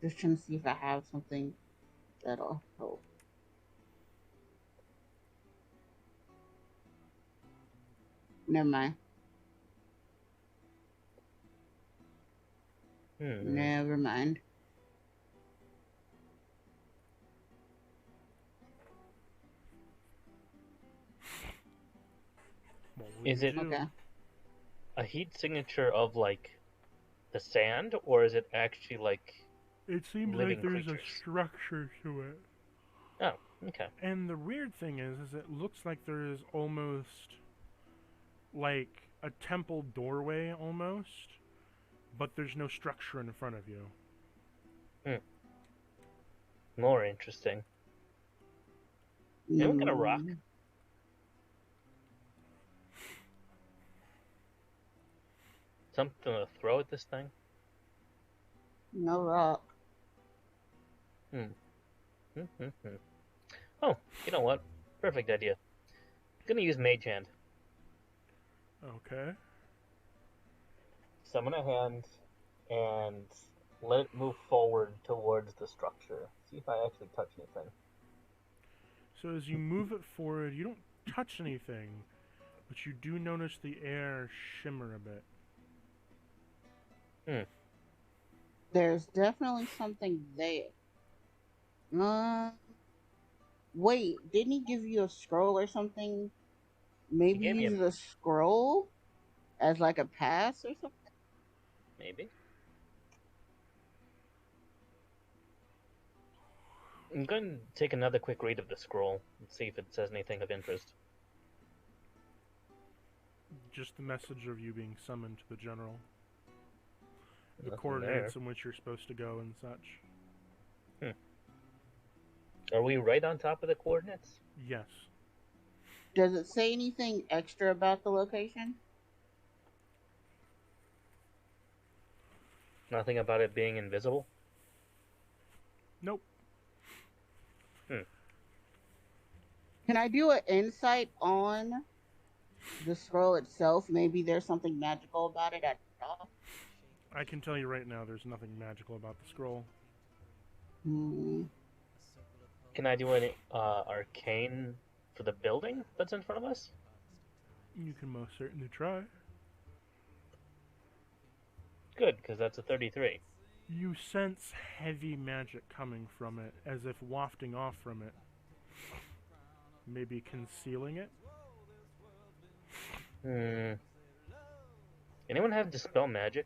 Just trying to see if I have something that'll help. Never mind. Never mind. what do Is you it- do? Okay. A heat signature of like the sand, or is it actually like? It seems living like there's creatures? a structure to it. Oh, okay. And the weird thing is it looks like there is almost like a temple doorway almost, but there's no structure in front of you. More interesting. Anyone got a rock? Something to throw at this thing? No rock. Oh, you know what? Perfect idea. Gonna use Mage Hand. Okay. Summon a hand and let it move forward towards the structure. See if I actually touch anything. So as you move it forward, you don't touch anything, but you do notice the air shimmer a bit. There's definitely something there. Wait, didn't he give you a scroll or something? Maybe gave me use a- the scroll as like a pass or something? Maybe. I'm going to take another quick read of the scroll and see if it says anything of interest. Just the message of you being summoned to the general. The Nothing coordinates in which you're supposed to go and such. there. Are we right on top of the coordinates? Yes. Does it say anything extra about the location? Nothing about it being invisible? Nope. Can I do an insight on the scroll itself? Maybe there's something magical about it at all. I can tell you right now there's nothing magical about the scroll. Can I do an arcane for the building that's in front of us? You can most certainly try. Good, because that's a 33. You sense heavy magic coming from it, as if wafting off from it. Maybe concealing it? Anyone have Dispel Magic?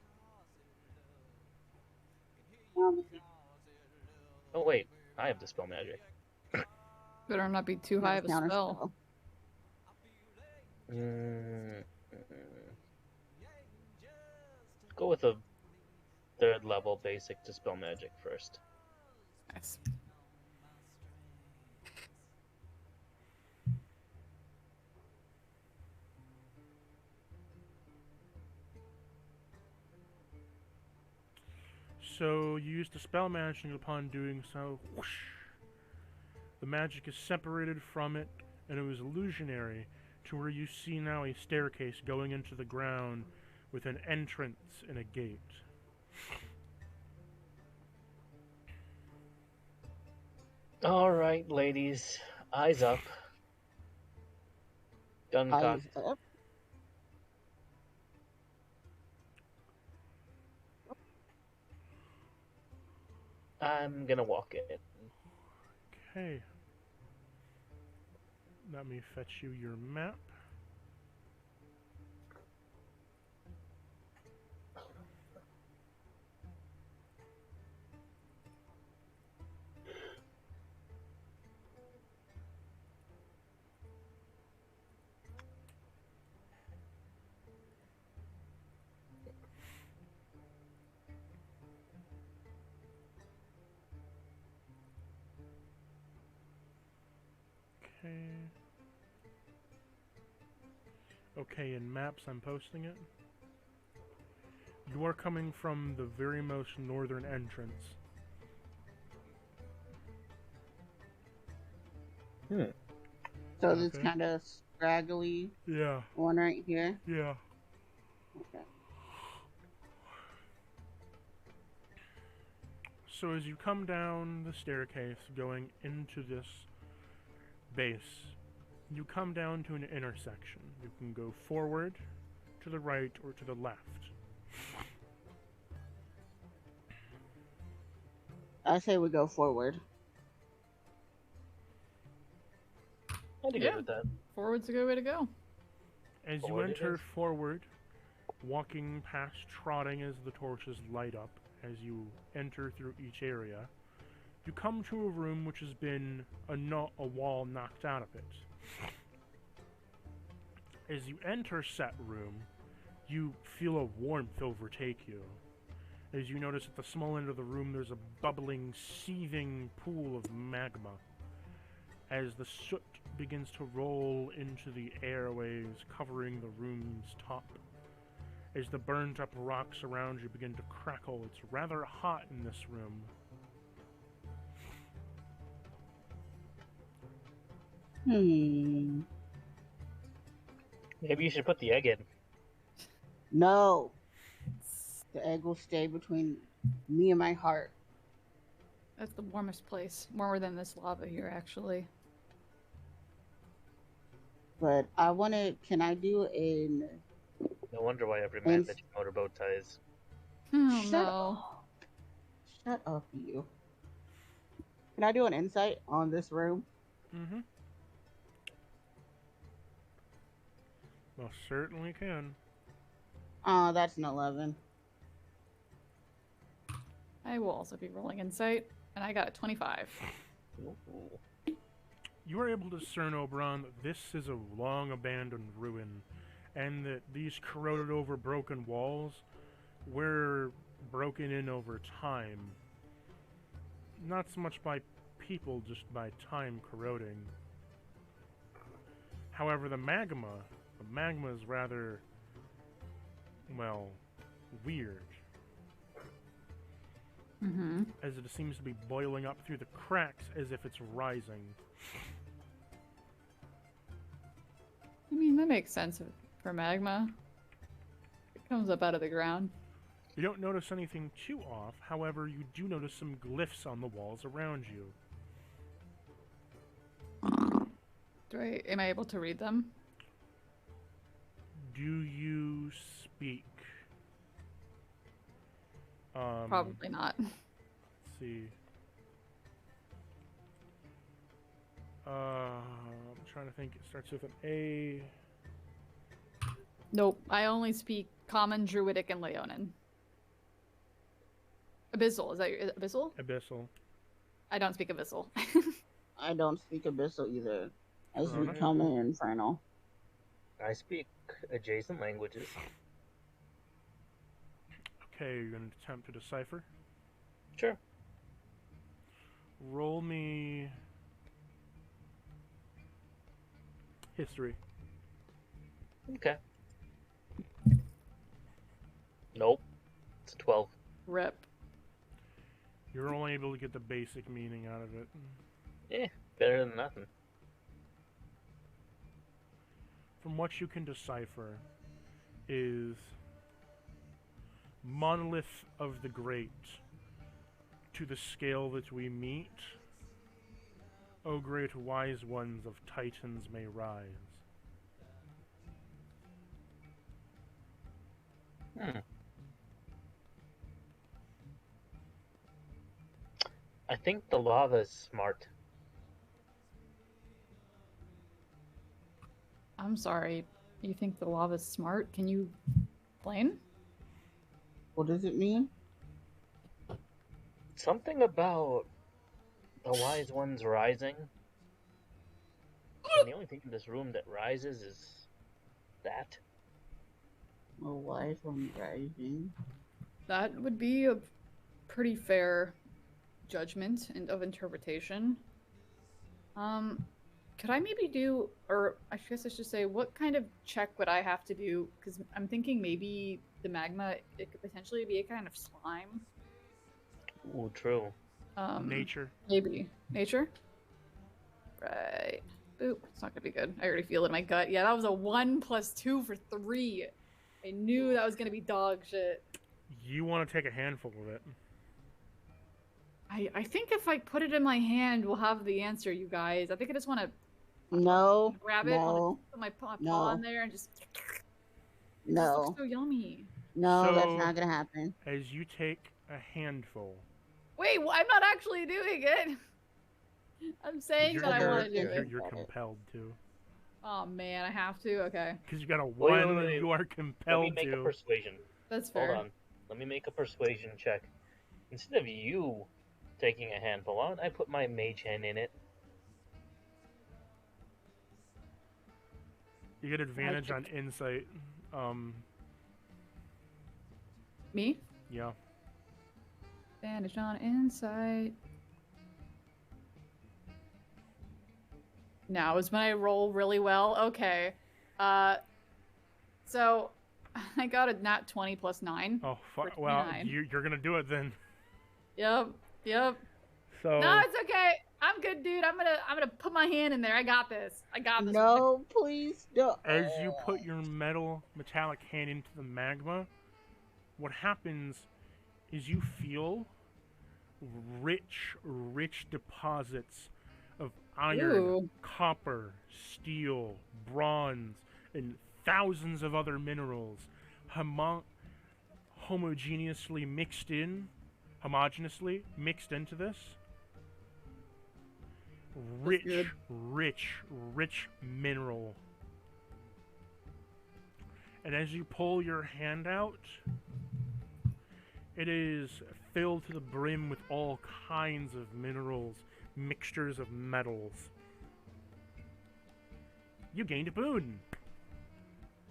Oh wait, I have Dispel Magic. Better not be too high of a spell. Go with a 3rd level basic Dispel Magic first. Nice. So you use the spell magic, and upon doing so, whoosh, the magic is separated from it, and it was illusionary to where you see now a staircase going into the ground with an entrance and a gate. Alright, ladies. Eyes up. Gun Eyes cocked. up. I'm gonna walk in. Okay. Let me fetch you your map. Okay. Okay, in maps I'm posting it. You are coming from the very most northern entrance. So this Okay. kind of scraggly Yeah, one right here. yeah. Okay. So as you come down the staircase going into this base, you come down to an intersection. You can go forward, to the right, or to the left. I say we go forward. I'd be Yeah. good with that. Forward's a good way to go. As you Forward it enter is. forward, walking past, trotting as the torches light up as you enter through each area, you come to a room which has been a wall knocked out of it. As you enter said room, you feel a warmth overtake you. As you notice at the small end of the room, there's a bubbling, seething pool of magma. As the soot begins to roll into the airways covering the room's top. As the burnt up rocks around you begin to crackle, it's rather hot in this room. Maybe you should put the egg in. No. The egg will stay between me and my heart. That's the warmest place. Warmer than this lava here, actually. But I want to. Can I do an? No wonder why every man that you motorboat ties. Oh, Shut no. up. Shut up, you. Can I do an insight on this room? Mm-hmm. Well, certainly can. That's an 11. I will also be rolling insight, and I got a 25. Ooh. You are able to discern, Oberon, that this is a long abandoned ruin, and that these corroded over broken walls were broken in over time. Not so much by people, just by time corroding. However, the magma is rather, well, weird. Mm-hmm. As it seems to be boiling up through the cracks as if it's rising. I mean, that makes sense for magma. It comes up out of the ground. You don't notice anything too off, however, you do notice some glyphs on the walls around you. Am I able to read them? Do you speak? Probably not. Let's see. I'm trying to think. It starts with an A. Nope. I only speak Common, Druidic, and Leonin. Abyssal. Is that your Abyssal? Abyssal. I don't speak Abyssal. I don't speak Abyssal either. I speak Alright. Common and Infernal. I speak adjacent languages. Okay, you're going to attempt to decipher. Sure. Roll me history. Okay. Nope. It's a 12. Rip. You're only able to get the basic meaning out of it. Eh, better than nothing. From what you can decipher is monolith of the great, to the scale that we meet, O great wise ones of Titans may rise. I think the lava is smart. I'm sorry. You think the lava's smart? Can you explain? What does it mean? Something about the wise ones rising. And the only thing in this room that rises is that. A wise one rising. That would be a pretty fair judgment and of interpretation. Could I maybe do, or I guess I should say, what kind of check would I have to do? Because I'm thinking maybe the magma, it could potentially be a kind of slime. Ooh, true. Nature. Maybe. Nature? Right. Boop. It's not gonna be good. I already feel it in my gut. Yeah, that was a 1 + 2 for 3. I knew that was gonna be dog shit. You want to take a handful of it. I think if I put it in my hand, we'll have the answer, you guys. I think I just want to No. grab it, No. put my paw No. on there, and just. It No. just looks so yummy. No, So- that's not gonna happen. As you take a handful, Wait, I'm not actually doing it. I'm saying that I You're- want to do you're, it. you're compelled to. Oh man, I have to. Okay, Because you got a Wait, 1, wait, wait. you are Let me compelled make a to. persuasion. that's Hold fair. on. Let me make a persuasion check. Instead of you taking a handful, why don't I put my mage hand in it? You get advantage on insight. Me? Yeah. Advantage on insight. Now is when I roll really well. Okay. So I got a nat 20 plus 9. Oh, For well, 29. you're gonna do it then. Yep. So. No, it's okay. I'm good, dude. I'm gonna put my hand in there. I got this. No, please don't. As you put your metallic hand into the magma, what happens is you feel rich deposits of iron, Ooh. copper, steel, bronze, and thousands of other minerals homogeneously mixed into this. Rich mineral. And as you pull your hand out, it is filled to the brim with all kinds of minerals, mixtures of metals. You gained a boon.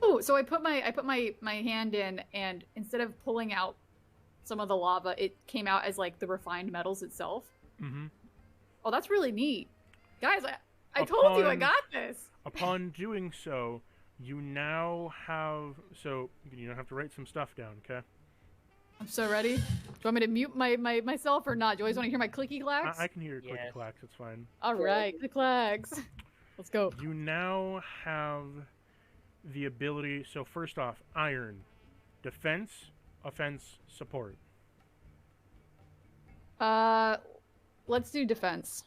Ooh, so I put my hand in, and instead of pulling out some of the lava, it came out as like the refined metals itself. Mm-hmm. Oh, that's really neat. Guys, I told you I got this. Upon doing so, you now have... So, you don't have to write some stuff down, okay? I'm so ready. Do you want me to mute myself or not? Do you always want to hear my clicky clacks? I can hear your clicky Yes. clacks, it's fine. Alright, click clacks. Let's go. You now have the ability... So, first off, iron. Defense, offense, support. Let's do defense.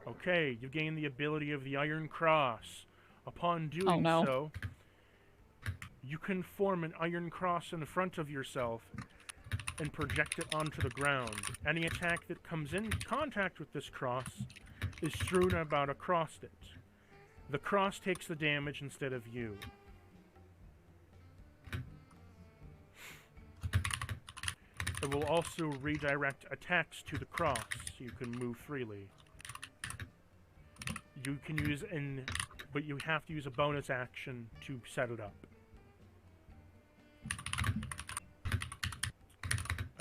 Okay, you gain the ability of the Iron Cross. Upon doing so, you can form an iron cross in front of yourself and project it onto the ground. Any attack that comes in contact with this cross is strewn about across it. The cross takes the damage instead of you. It will also redirect attacks to the cross, so you can move freely. You can use but you have to use a bonus action to set it up.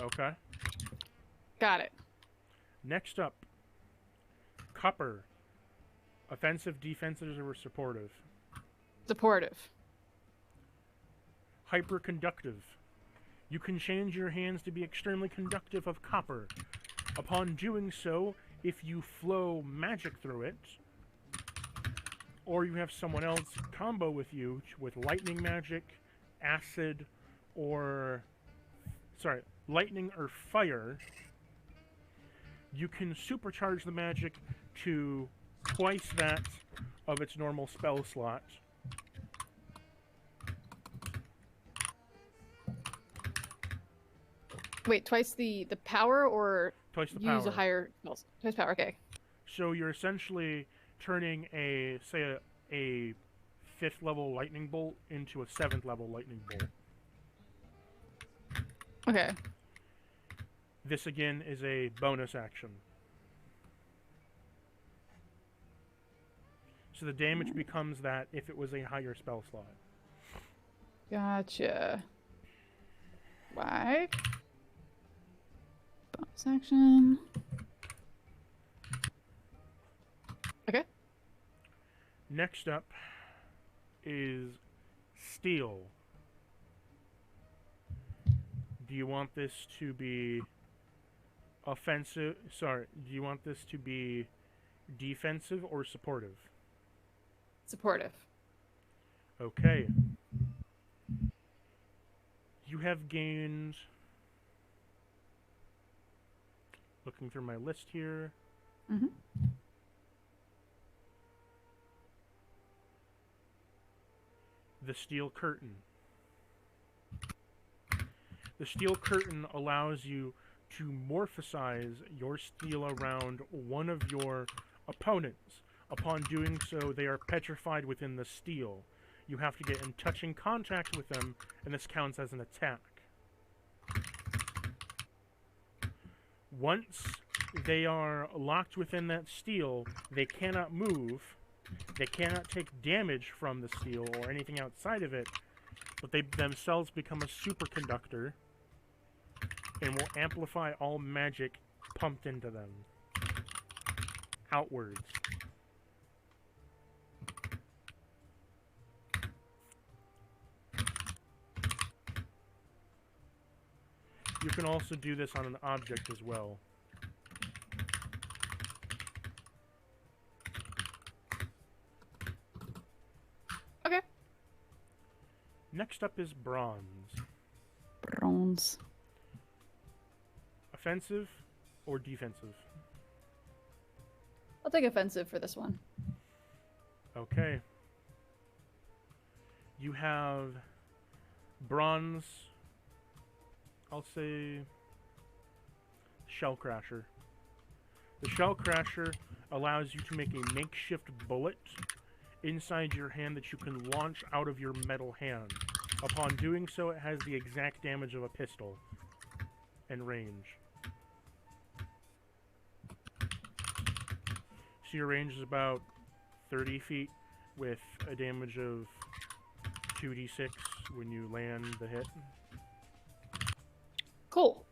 Okay. Got it. Next up, copper. Offensive, defensive, or supportive? Supportive. Hyperconductive. You can change your hands to be extremely conductive of copper. Upon doing so, if you flow magic through it, or you have someone else combo with you with lightning magic, acid, or... Sorry, lightning or fire, you can supercharge the magic to twice that of its normal spell slot. Wait, twice the power, or Twice the use power. a higher... No, twice power, okay. So you're essentially turning a 5th level lightning bolt into a 7th level lightning bolt. Okay. This again is a bonus action. So the damage becomes that if it was a higher spell slot. Gotcha. Like... Bonus action. Okay. Next up is steel. Do you want this to be offensive? Sorry, do you want this to be defensive or supportive? Supportive. Okay. You have gained... Looking through my list here. Mm-hmm. The steel curtain. The steel curtain allows you to morphosize your steel around one of your opponents. Upon doing so, they are petrified within the steel. You have to get in touching contact with them, and this counts as an attack. Once they are locked within that steel, they cannot move, they cannot take damage from the steel or anything outside of it, but they themselves become a superconductor and will amplify all magic pumped into them outwards. You can also do this on an object as well. Okay. Next up is bronze. Bronze. Offensive or defensive? I'll take offensive for this one. Okay. You have bronze, I'll say Shell Crasher. The Shell Crasher allows you to make a makeshift bullet inside your hand that you can launch out of your metal hand. Upon doing so, it has the exact damage of a pistol and range. So your range is about 30 feet with a damage of 2d6 when you land the hit. Cool.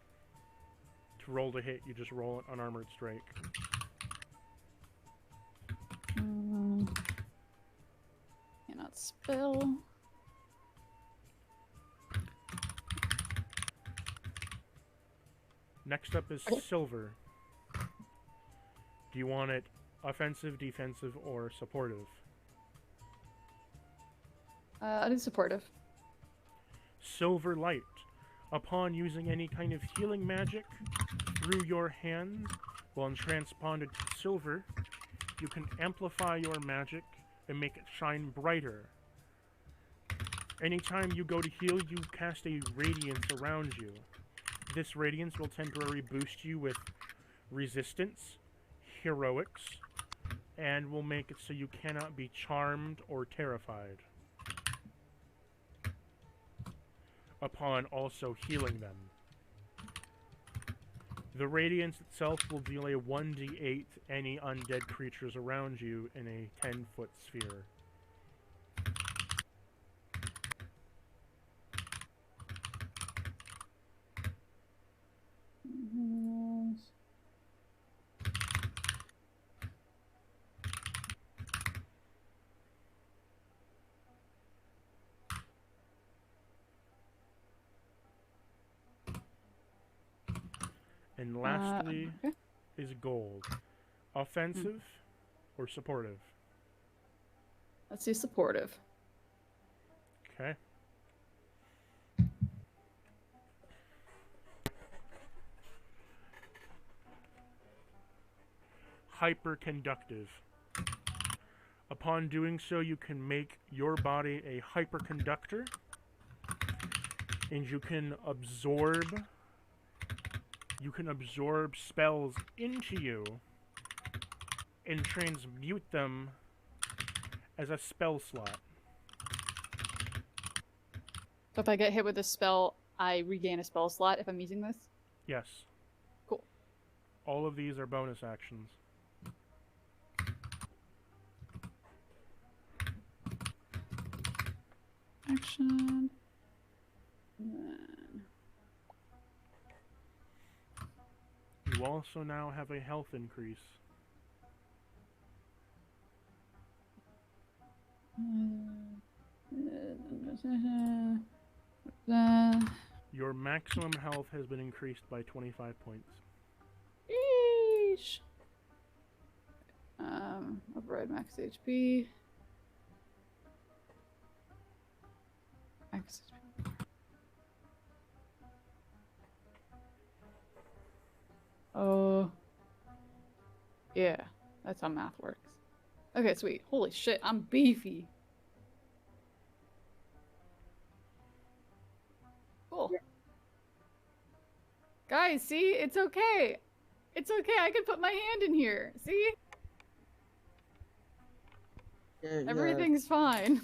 To roll the hit, you just roll an unarmored strike. Cannot spell. Next up is silver. Do you want it offensive, defensive, or supportive? I do supportive. Silver light. Upon using any kind of healing magic through your hand while transponded to silver, you can amplify your magic and make it shine brighter. Anytime you go to heal, you cast a radiance around you. This radiance will temporarily boost you with resistance, heroics, and will make it so you cannot be charmed or terrified. Upon also healing them. The radiance itself will deal a 1d8 any undead creatures around you in a 10-foot sphere. And lastly Okay. is gold. Offensive or supportive? Let's do supportive. Okay. Hyperconductive. Upon doing so, you can make your body a hyperconductor, and you can absorb spells into you and transmute them as a spell slot. So if I get hit with a spell, I regain a spell slot if I'm using this? Yes. Cool. All of these are bonus actions. Action. And then... You also now have a health increase. Your maximum health has been increased by 25 points. Yeesh. Override max HP. Max HP. Oh. Yeah, that's how math works. Okay, sweet. Holy shit, I'm beefy. Cool. Guys, see? It's okay. It's okay. I can put my hand in here. See? Everything's fine.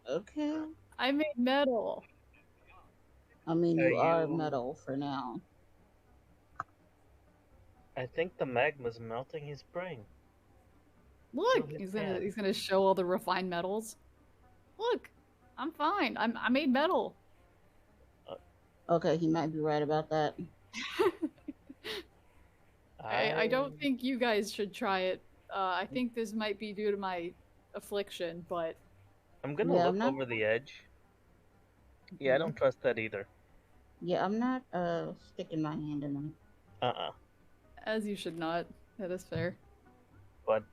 Okay. I made metal. I mean, Are you are you? metal for now. I think the magma's melting his brain. Feel Look, his he's hand. gonna show all the refined metals. Look, I'm fine. I made metal. Okay, he might be right about that. I don't think you guys should try it. I think this might be due to my affliction, but I'm gonna Yeah, I'm look not. over the edge. Yeah, I don't trust that either. Yeah, I'm not sticking my hand in them. Uh-uh. as you should not. That is fair. But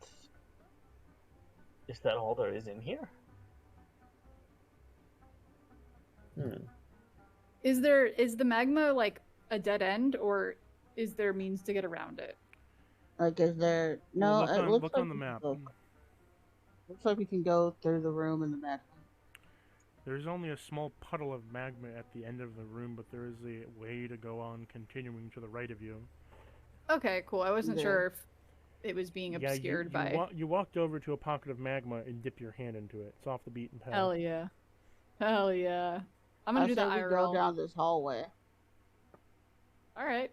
is that all there is in here? Is the magma like a dead end, or is there means to get around it? Like, is there? No, Well, it looks look like on the we can map. go. Looks like we can go through the room in the back. There's only a small puddle of magma at the end of the room, but there is a way to go on continuing to the right of you. Okay, cool. I wasn't Yeah. sure if it was being obscured by. You walked over to a pocket of magma and dip your hand into it. It's off the beaten path. Hell yeah. Hell yeah. I'm gonna I do the said we go IRL. down this hallway. Alright.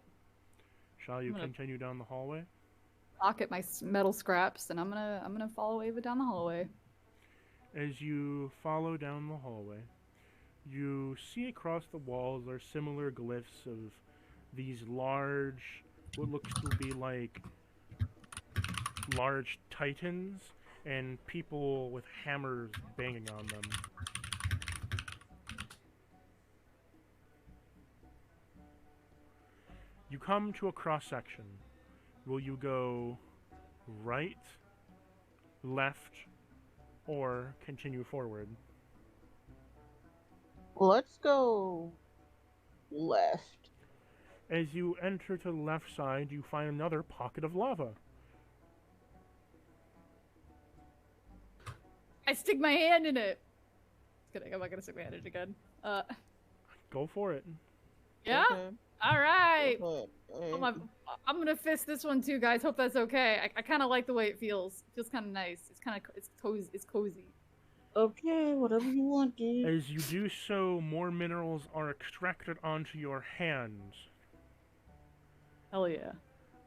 Shall you I'm gonna- continue down the hallway? Pocket my metal scraps, and I'm gonna follow Ava down the hallway. As you follow down the hallway, you see across the walls are similar glyphs of these large, what looks to be like large titans, and people with hammers banging on them. You come to a cross section. Will you go right, left, or continue forward? Let's go left. As you enter to the left side, you find another pocket of lava. I stick my hand in it. Just kidding, I'm not gonna stick my hand in it again. Go for it. Yeah? Okay. Alright! Okay. I'm gonna fist this one too, guys. Hope that's okay. I kind of like the way it feels. It feels kind of nice. It's cozy. Okay, whatever you want, dude. As you do so, more minerals are extracted onto your hands. Hell yeah.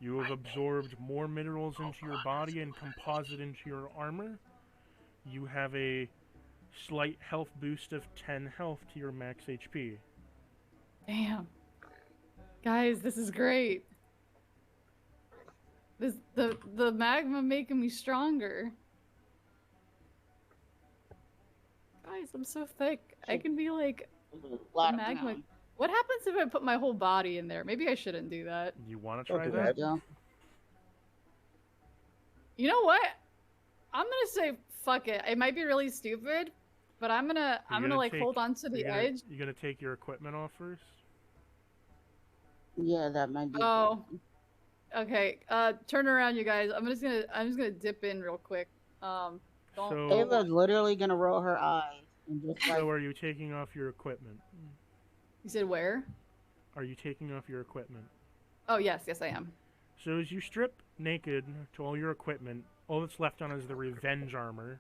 You have absorbed more minerals into your body and composite into your armor. You have a slight health boost of 10 health to your max HP. Damn. Guys, this is great. The magma making me stronger. Guys, I'm so thick. I can be like Lot magma. of What happens if I put my whole body in there? Maybe I shouldn't do that. You want to Don't try do that? that. You know what? I'm gonna say fuck it. It might be really stupid, but I'm gonna like hold on to the edge. You gonna take your equipment off first? Yeah, that might be. Oh. Okay. Turn around, you guys. I'm just gonna dip in real quick. Don't. So- Ava's literally gonna roll her eyes and just like. So are you taking off your equipment? You said where? Are you taking off your equipment? Oh yes, I am. So as you strip naked to all your equipment, all that's left on is the revenge armor.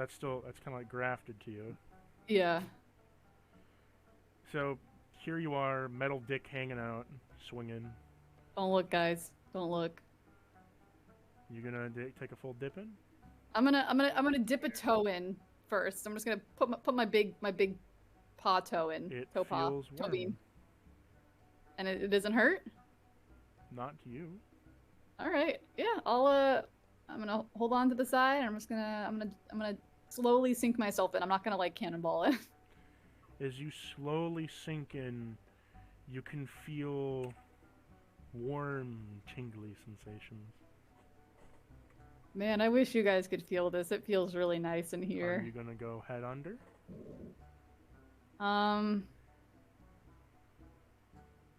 So that's kind of like grafted to you. Yeah. So here you are, metal dick hanging out, swinging. Don't look, guys. Don't look. You gonna take a full dip in? I'm gonna dip a toe in first. I'm just gonna put my big paw toe in. It toe paw. feels Toe warm. bean. And it doesn't hurt? Not to you. All right. Yeah. I'm gonna hold on to the side. And I'm gonna slowly sink myself in. I'm not gonna like cannonball it. As you slowly sink in, you can feel warm, tingly sensations. Man, I wish you guys could feel this. It feels really nice in Are here. you gonna go head under? I'm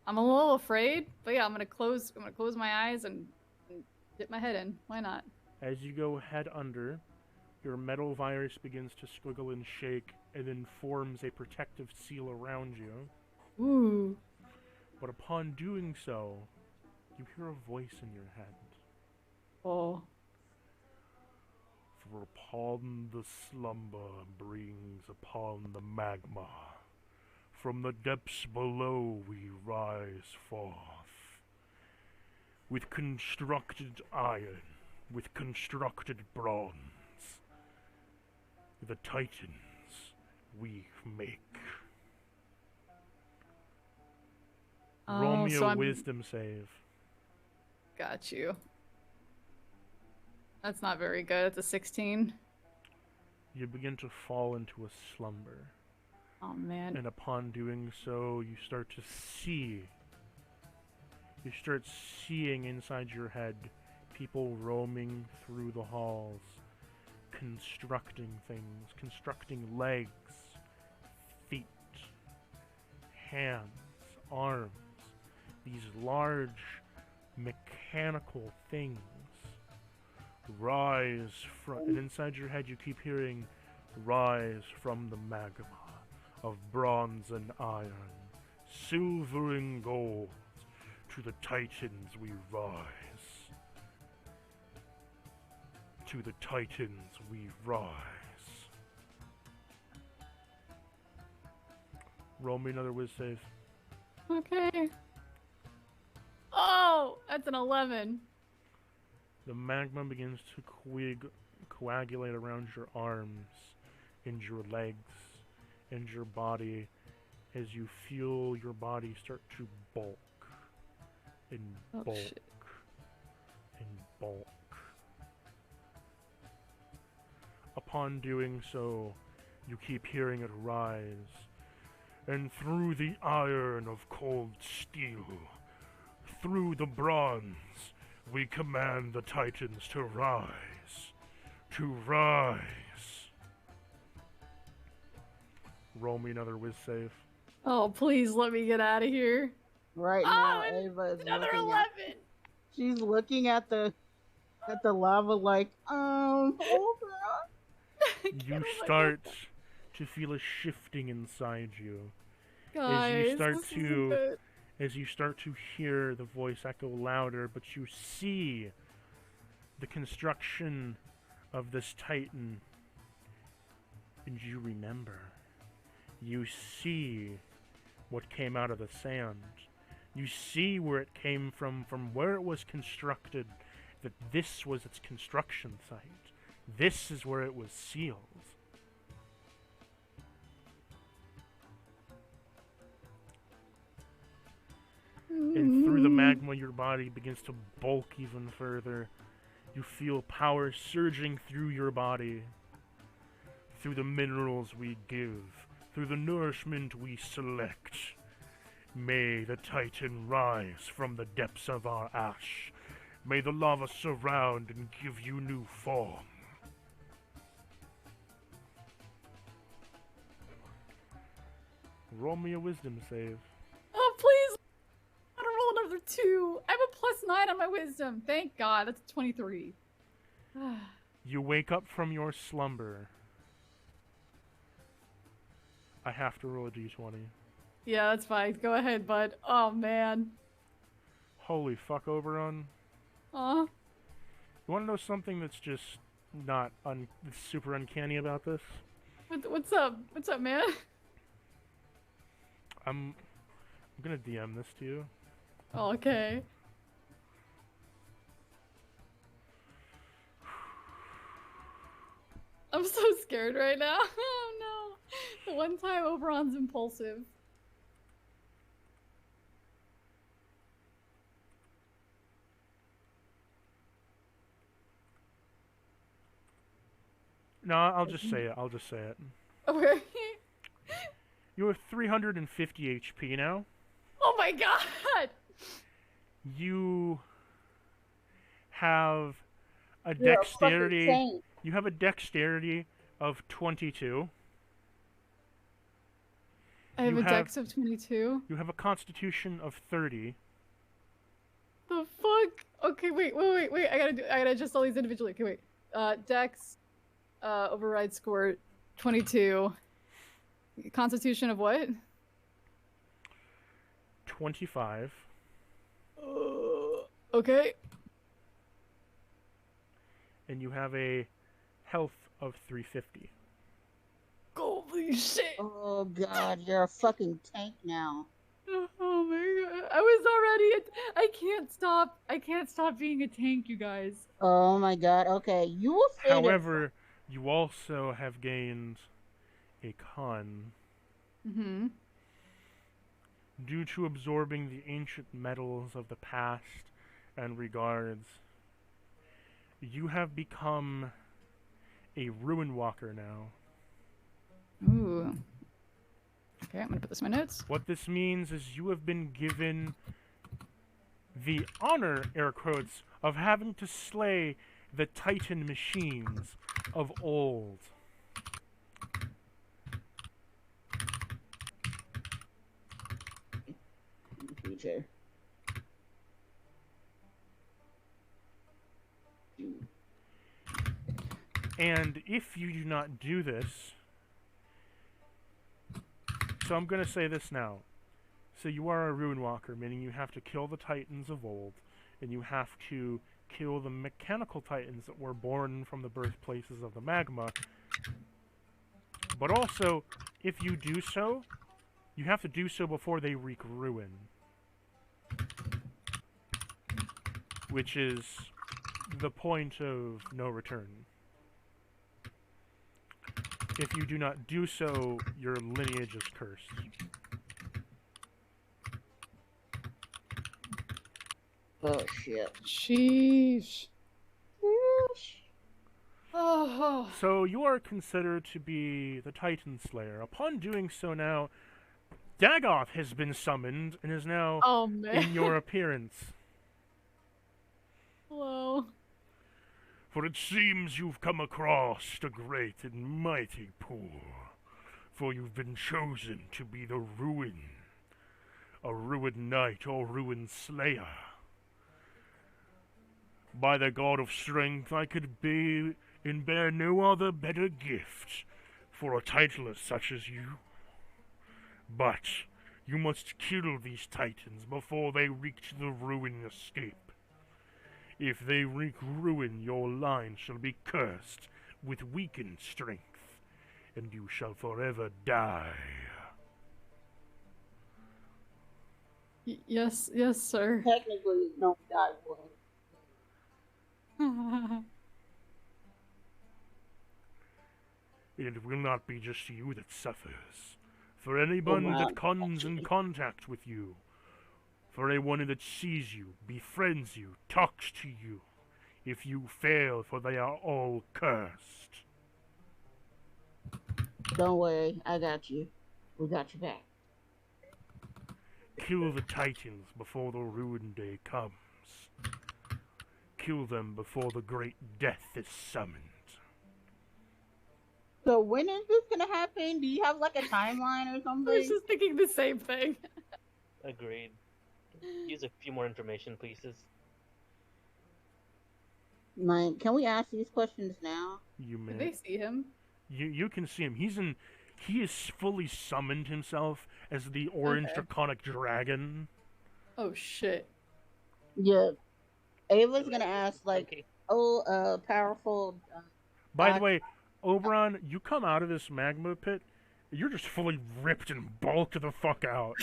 a little afraid, but yeah, I'm gonna close my eyes and dip my head in. Why not? As you go head under, your metal virus begins to squiggle and shake, and then forms a protective seal around you. Ooh. But upon doing so, you hear a voice in your head. Oh. For upon the slumber brings upon the magma. From the depths below we rise forth. With constructed iron, with constructed bronze. The titans we make. Roll me a wisdom save. Got you. That's not very good. It's a 16. You begin to fall into a slumber. Oh, man. And upon doing so, you start to see. You start seeing inside your head people roaming through the halls, constructing things, constructing legs, feet, hands, arms, these large mechanical things rise from, and inside your head you keep hearing, rise from the magma of bronze and iron, silver and gold, to the titans we rise. To the titans we rise. Roll me another whiz save. Okay. Oh, that's an 11. The magma begins to coagulate around your arms, and your legs, and your body, as you feel your body start to bulk, and bulk, shit. and bulk. Upon doing so, you keep hearing it rise, and through the iron of cold steel, through the bronze, we command the titans to rise. To rise. Roll me another whiz save. Oh, please let me get out of here. Right now, Ava is Another looking 11. she's looking at the lava like, hold on. You start to feel a shifting inside you. Guys, as you start this isn't to good. as you start to hear the voice echo louder, but you see the construction of this titan, and you remember. You see what came out of the sand. You see where it came from where it was constructed, that this was its construction site. This is where it was sealed. And through the magma, your body begins to bulk even further. You feel power surging through your body, through the minerals we give, through the nourishment we select. May the Titan rise from the depths of our ash. May the lava surround and give you new form. Roll me a wisdom save. Oh, please. I don't roll another 2. I have a +9 on my wisdom. Thank God. That's a 23. You wake up from your slumber. I have to roll a d20. Yeah, that's fine. Go ahead, bud. Oh, man. Holy fuck, Oberon. Aw. You want to know something that's just not that's super uncanny about this? What's up? What's up, man? I'm gonna DM this to you. Oh, okay. I'm so scared right now. Oh, no. The one time Oberon's impulsive. No, I'll just say it. I'll just say it. Okay. You have 350 HP now. Oh my god! You have a You're a dexterity. fucking saint. You have a dexterity of 22. I have You a have- dex of 22. You have a constitution of 30. The fuck? Okay, wait. I gotta adjust all these individually. Okay, wait. Dex, override score 22. Constitution of what? 25. Okay. and you have a health of 350. Holy shit! Oh god, you're a fucking tank now. Oh my god! I was already. I can't stop. I can't stop being a tank, you guys. Oh my god. Okay, you will stay there. However, you also have gained a con. Mm-hmm. Due to absorbing the ancient metals of the past and regards, you have become a ruin walker now. Ooh. Okay, I'm gonna put this in my notes. What this means is you have been given the honor, air quotes, of having to slay the Titan machines of old. Future. And if you do not do this, so I'm going to say this now. So you are a ruin walker, meaning you have to kill the titans of old, and you have to kill the mechanical titans that were born from the birthplaces of the magma. But also, if you do so, you have to do so before they wreak ruin. Which is the point of no return. If you do not do so, your lineage is cursed. Oh shit. Sheesh. Oh. So you are considered to be the Titan Slayer. Upon doing so now, Dagoth has been summoned and is now Oh man. in your appearance. Hello. For it seems you've come across a great and mighty poor, for you've been chosen to be the Ruin, a Ruin Knight or Ruin Slayer. By the God of Strength, I could be and bear no other better gift for a titler such as you. But you must kill these titans before they reach the Ruin escape. If they wreak ruin, your line shall be cursed with weakened strength, and you shall forever die. Yes, sir. Technically, no die one. And it will not be just you that suffers. For anyone that comes in contact with you, for anyone that sees you, befriends you, talks to you, if you fail, for they are all cursed. Don't worry, I got you. We got your back. Kill the Titans before the Ruin Day comes. Kill them before the Great Death is summoned. So when is this gonna happen? Do you have like a timeline or I was something? just thinking the same thing. Agreed. Use a few more information, please. Like, can we ask these questions now? You Did may. they see him? You can see him. He is fully summoned himself as the orange Okay. draconic dragon. Oh shit. Yeah. Ava's gonna ask like, Okay. oh, powerful. By the way, Oberon, you come out of this magma pit, you're just fully ripped and bulked the fuck out.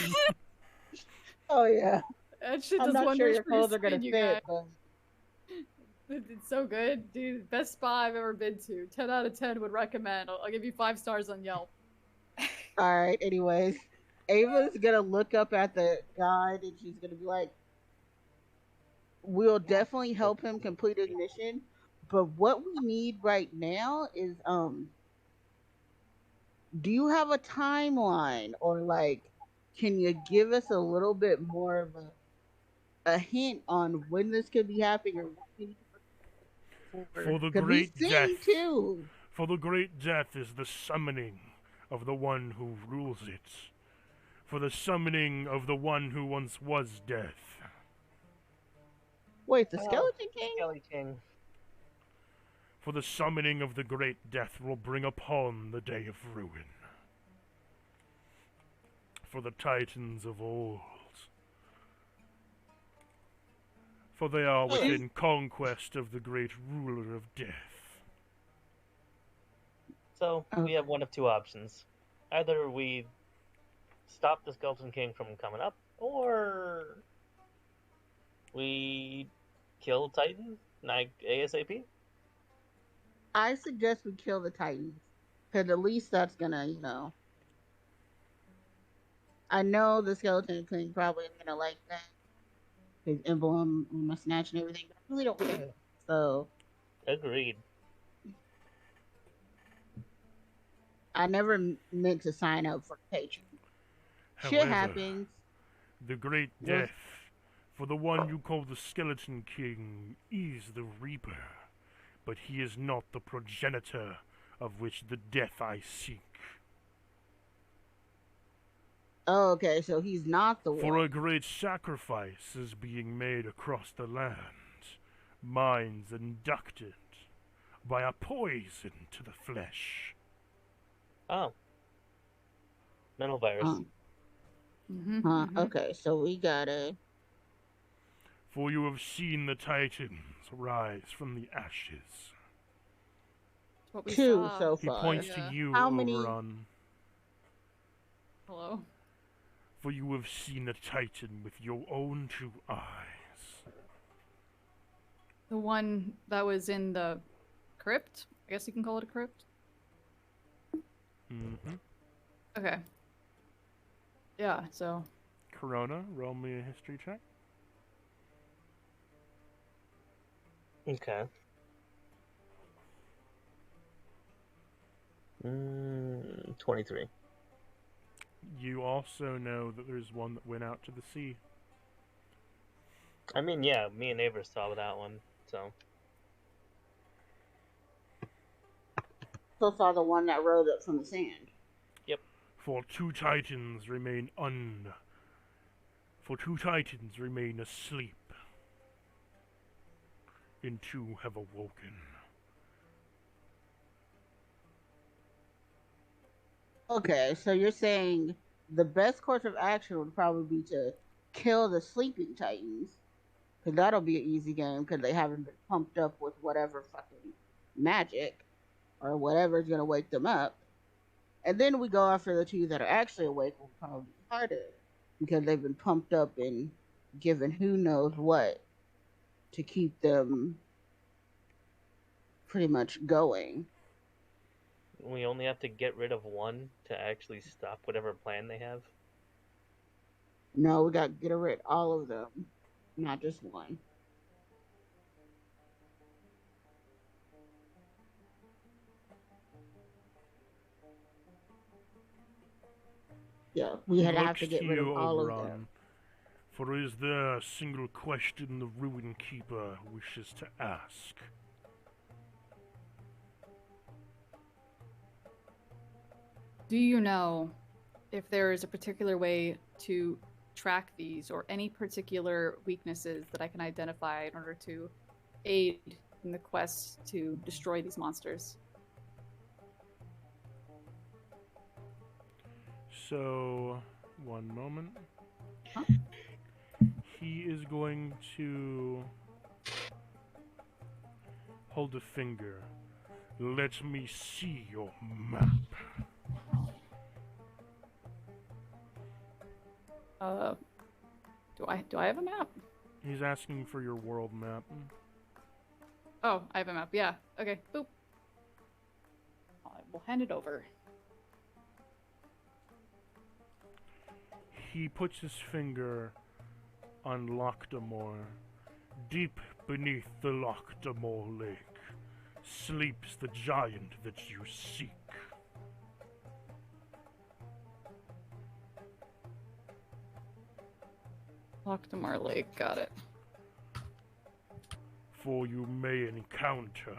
Oh yeah. That shit I'm does not sure wonders your for your clothes are gonna skin, you fit, guys. but It's so good, dude. Best spa I've ever been to. 10 out of 10 would recommend. I'll give you 5 stars on Yelp. all right. Anyways, Ava's gonna look up at the guide and she's gonna be like, "We'll definitely help him complete his mission, but what we need right now is do you have a timeline or like, can you give us a little bit more of a hint on when this could be happening or what we need to look For the 'Cause great we sing death. too. For the Great Death is the summoning of the one who rules it. For the summoning of the one who once was death. Wait, the Oh, Skeleton King? Kelly King. For the summoning of the Great Death will bring upon the day of ruin. For the Titans of old. For they are within conquest of the great ruler of death. So we have one of two options. Either we stop the Skeleton King from coming up, or we kill Titan, like ASAP. I suggest we kill the Titans. Because at least that's gonna, you know. I know the Skeleton King probably isn't gonna like that. His emblem and my snatch and everything, but I really don't care. So Agreed. I never meant to sign up for Patreon. Shit However, happens. the great death for the one you call the Skeleton King is the Reaper, but he is not the progenitor of which the death I seek. Oh, okay, so he's not the For one. a great sacrifice is being made across the land, minds inducted by a poison to the flesh. Oh. Mental virus. Okay, so we gotta. For you have seen the Titans rise from the ashes. What we Two saw. so He far. points Yeah. to you, How many- Oberon. Hello. For you have seen a Titan with your own two eyes. The one that was in the crypt? I guess you can call it a crypt. Mm-hmm. Okay. Yeah, so Corona, roll me a history check. Okay. 23. You also know that there's one that went out to the sea. I mean, yeah, me and Ava saw that one, so. So far, the one that rose up from the sand. For two Titans remain asleep, and two have awoken. Okay, so you're saying the best course of action would probably be to kill the sleeping Titans. Because that'll be an easy game because they haven't been pumped up with whatever fucking magic or whatever's going to wake them up. And then we go after the two that are actually awake, will probably be harder because they've been pumped up and given who knows what to keep them pretty much going. We only have to get rid of one to actually stop whatever plan they have. No, we got to get rid of all of them, not just one. Yeah, we He had to have looks to get to rid of you, all of Oberon. them. For is there a single question the Ruin Keeper wishes to ask? do you know if there is a particular way to track these or any particular weaknesses that I can identify in order to aid in the quest to destroy these monsters? So, one moment. Huh? He is going to hold a finger. Let me see your map. Do I have a map? He's asking for your world map. Oh, I have a map. Yeah. Okay. Boop. I will hand it over. He puts his finger on Lockdamore. Deep beneath the Lockdamore lake sleeps the giant that you seek. Lockdamore Lake. Got it. For you may encounter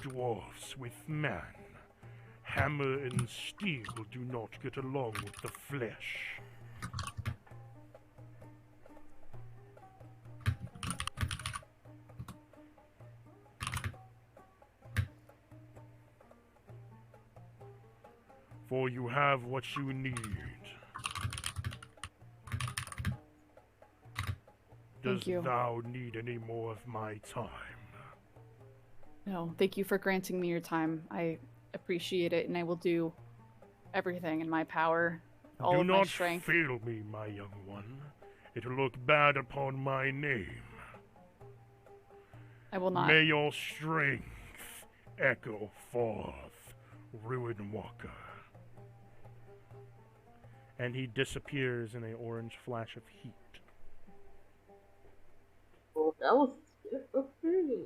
dwarfs with man. Hammer and steel do not get along with the flesh. For you have what you need. Does you. thou need any more of my time? No, thank you for granting me your time. I appreciate it, and I will do everything in my power, all Do of my not strength. fail me, my young one. It'll look bad upon my name. I will not. May your strength echo forth, Ruin Walker. And he disappears in an orange flash of heat. Well, that was okay.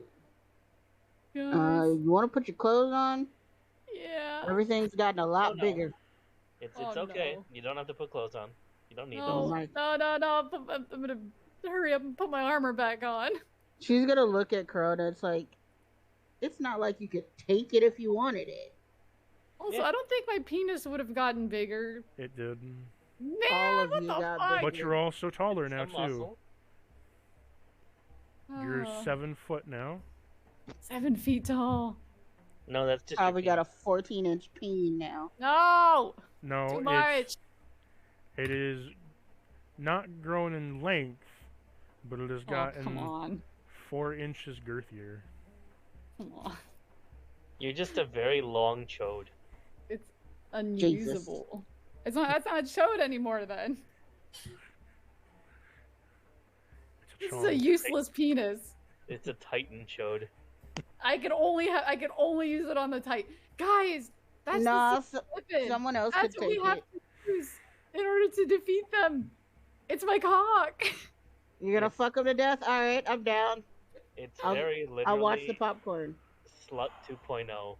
Guys. You want to put your clothes on? Yeah. Everything's gotten a lot no. bigger. It's Oh, okay. no. You don't have to put clothes on. You don't need Oh those. my. No. I'm gonna hurry up and put my armor back on. She's gonna look at Corona. It's like, it's not like you could take it if you wanted it. Also, Yeah. I don't think my penis would have gotten bigger. It did. Man, All of what you the got fuck? But you're also taller It's now, a too. muscle. You're Oh, 7 foot now. 7 feet tall. No, that's just Probably your got a 14-inch peen now. No! No, Too much. it is not grown in length, but it has Oh, gotten come on. 4 inches girthier. Come on. You're just a very long chode. It's unusable. It's not. That's not chode anymore. Then It's a this is a chode. useless penis. It's a titan chode. I can only use it on the tight. Guys, that's Nah, the weapon. someone else That's could what we take have it. to use in order to defeat them. It's my cock. You're gonna fuck him to death? Alright, I'm down. It's I'll- very literally I'll watch the popcorn. Slut 2.0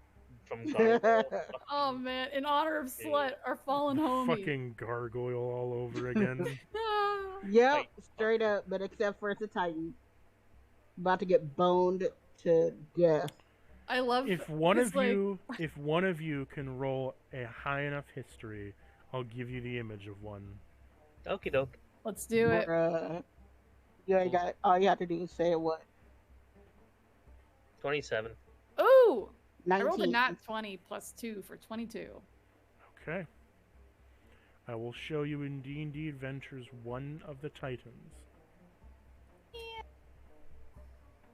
from Gargoyle. Oh man, in honor of Slut, our fallen homie. Fucking gargoyle all over again. Ah. Yep, Titan. straight up, but except for it's a Titan. About to get boned to death. I love if one it's of like- you can roll a high enough history, I'll give you the image of one. Okie doke. Let's do it. Bruh. You ain't got all you have to do is say what? 27. Ooh! I 19. rolled a nat 20 plus 2 for 22. Okay. I will show you in D&D Adventures one of the Titans.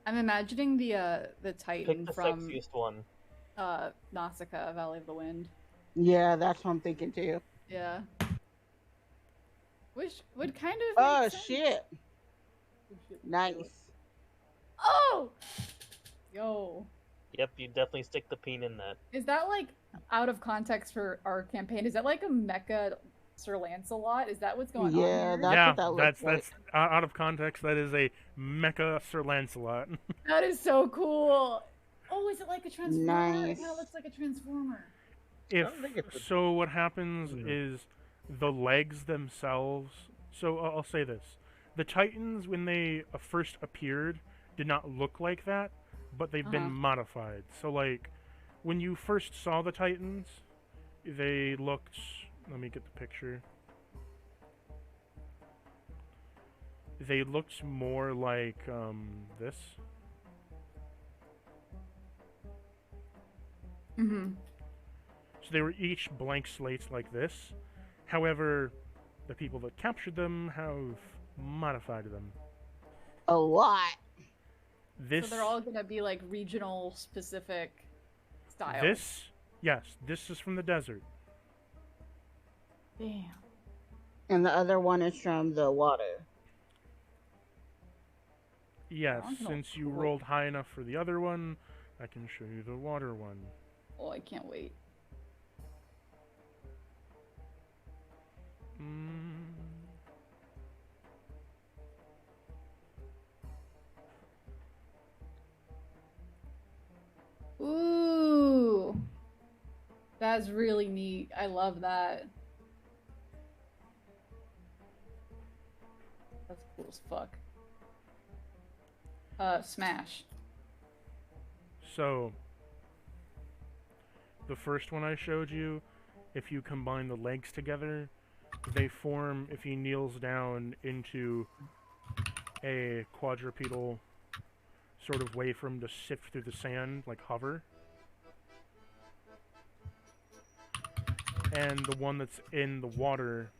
I'm imagining the Pick Titan the from sexiest one. Nausicaa, Valley of the Wind. Yeah, that's what I'm thinking too. Yeah. Which would kind of Oh make sense. shit. Nice. Oh! Yo. Yep, you definitely stick the peen in that. Is that like out of context for our campaign? Is that like a Mecha Sir Lancelot? Is that what's going on Yeah, here? That's yeah, what that looks that's out of context. That is a Mecha Sir Lancelot. That is so cool. Oh, is it like a transformer? Nice. It kind of looks like a transformer. If don't think it's a- so, what happens is the legs themselves. So I'll say this: the Titans, when they first appeared, did not look like that, but they've been modified. So like, when you first saw the Titans, they looked. Let me get the picture. They looked more like this. Mm-hmm. So they were each blank slates like this. However, the people that captured them have modified them. A lot. This, So they're all gonna be like regional specific styles. yes, this is from the desert. Damn. And the other one is from the water. Yes, Sounds all since you cool. rolled high enough for the other one, I can show you the water one. Oh, I can't wait. Mm. Ooh. That's really neat. I love that. That's cool as fuck. Smash. So, the first one I showed you, if you combine the legs together, they form, if he kneels down, into a quadrupedal sort of way for him to sift through the sand, like hover. And the one that's in the water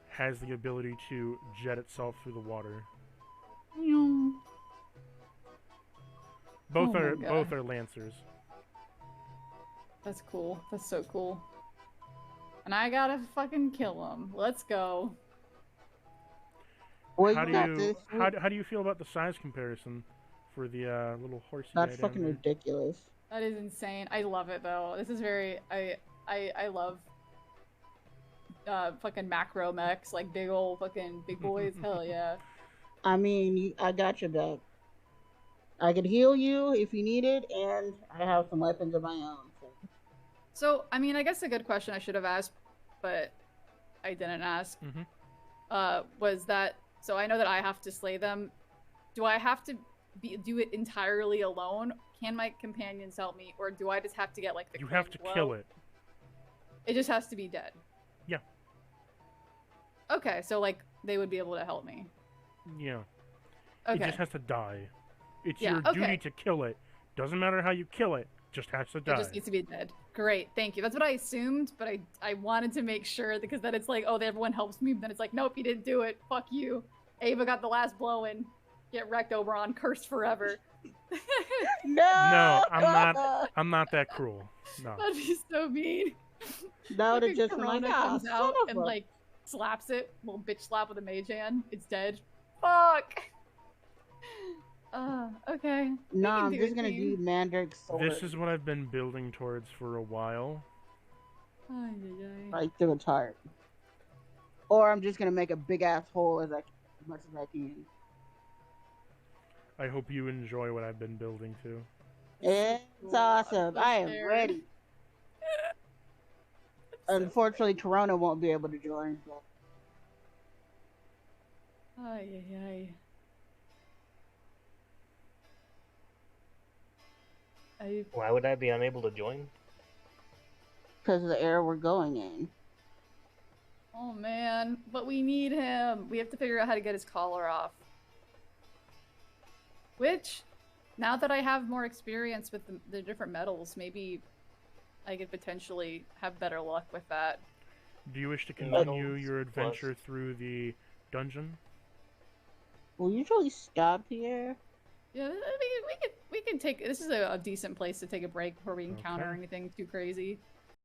has the ability to jet itself through the water. Both Oh my are God. both are lancers. That's cool. That's so cool. And I gotta fucking kill him. Let's go. Well, How you do got you this. how do you feel about the size comparison for the little horsey guy That's down fucking there? ridiculous. That is insane. I love it though. This is very I love fucking macro mechs, like big old fucking big boys. Hell yeah. I mean, I got your back. I could heal you if you need it, and I have some weapons of my own. So. So, I mean, I guess a good question I should have asked, but I didn't ask, was that, so I know that I have to slay them. Do I have to do it entirely alone? Can my companions help me? Or do I just have to get, like, the You have to blow? kill it. It just has to be dead? Yeah. Okay, so, like, they would be able to help me. Yeah. Okay. It just has to die. It's Yeah, your okay. duty to kill it. Doesn't matter how you kill it. Just has to die. It just needs to be dead. Great, thank you. That's what I assumed, but I wanted to make sure, because then it's like, oh, everyone helps me, but then it's like, nope, you didn't do it. Fuck you. Ava got the last blow in. Get wrecked, Oberon. Cursed forever. No, I'm not that cruel. No. That'd be so mean. No, they're Fucking just like, Corona ah, comes son out of and a. like slaps it, little bitch slap with a mage hand. It's dead. Fuck. Okay. We No, can I'm do just it, gonna team. do Mandrake's sword This is what I've been building towards for a while. Ay, ay, ay. right through its heart. Or I'm just gonna make a big ass hole as much as I can. I hope you enjoy what I've been building too. It's cool. awesome. I'm so I am scared. ready. Unfortunately, Corona won't be able to join. But Ay, ay, ay. Why would I be unable to join? because of the era we're going in. Oh man, but we need him. We have to figure out how to get his collar off. Which, now that I have more experience with the different metals, maybe I could potentially have better luck with that. Do you wish to Metals continue your plus- adventure through the dungeon? We'll usually stop here. Yeah, we can take. This is a decent place to take a break before we encounter Okay. anything too crazy.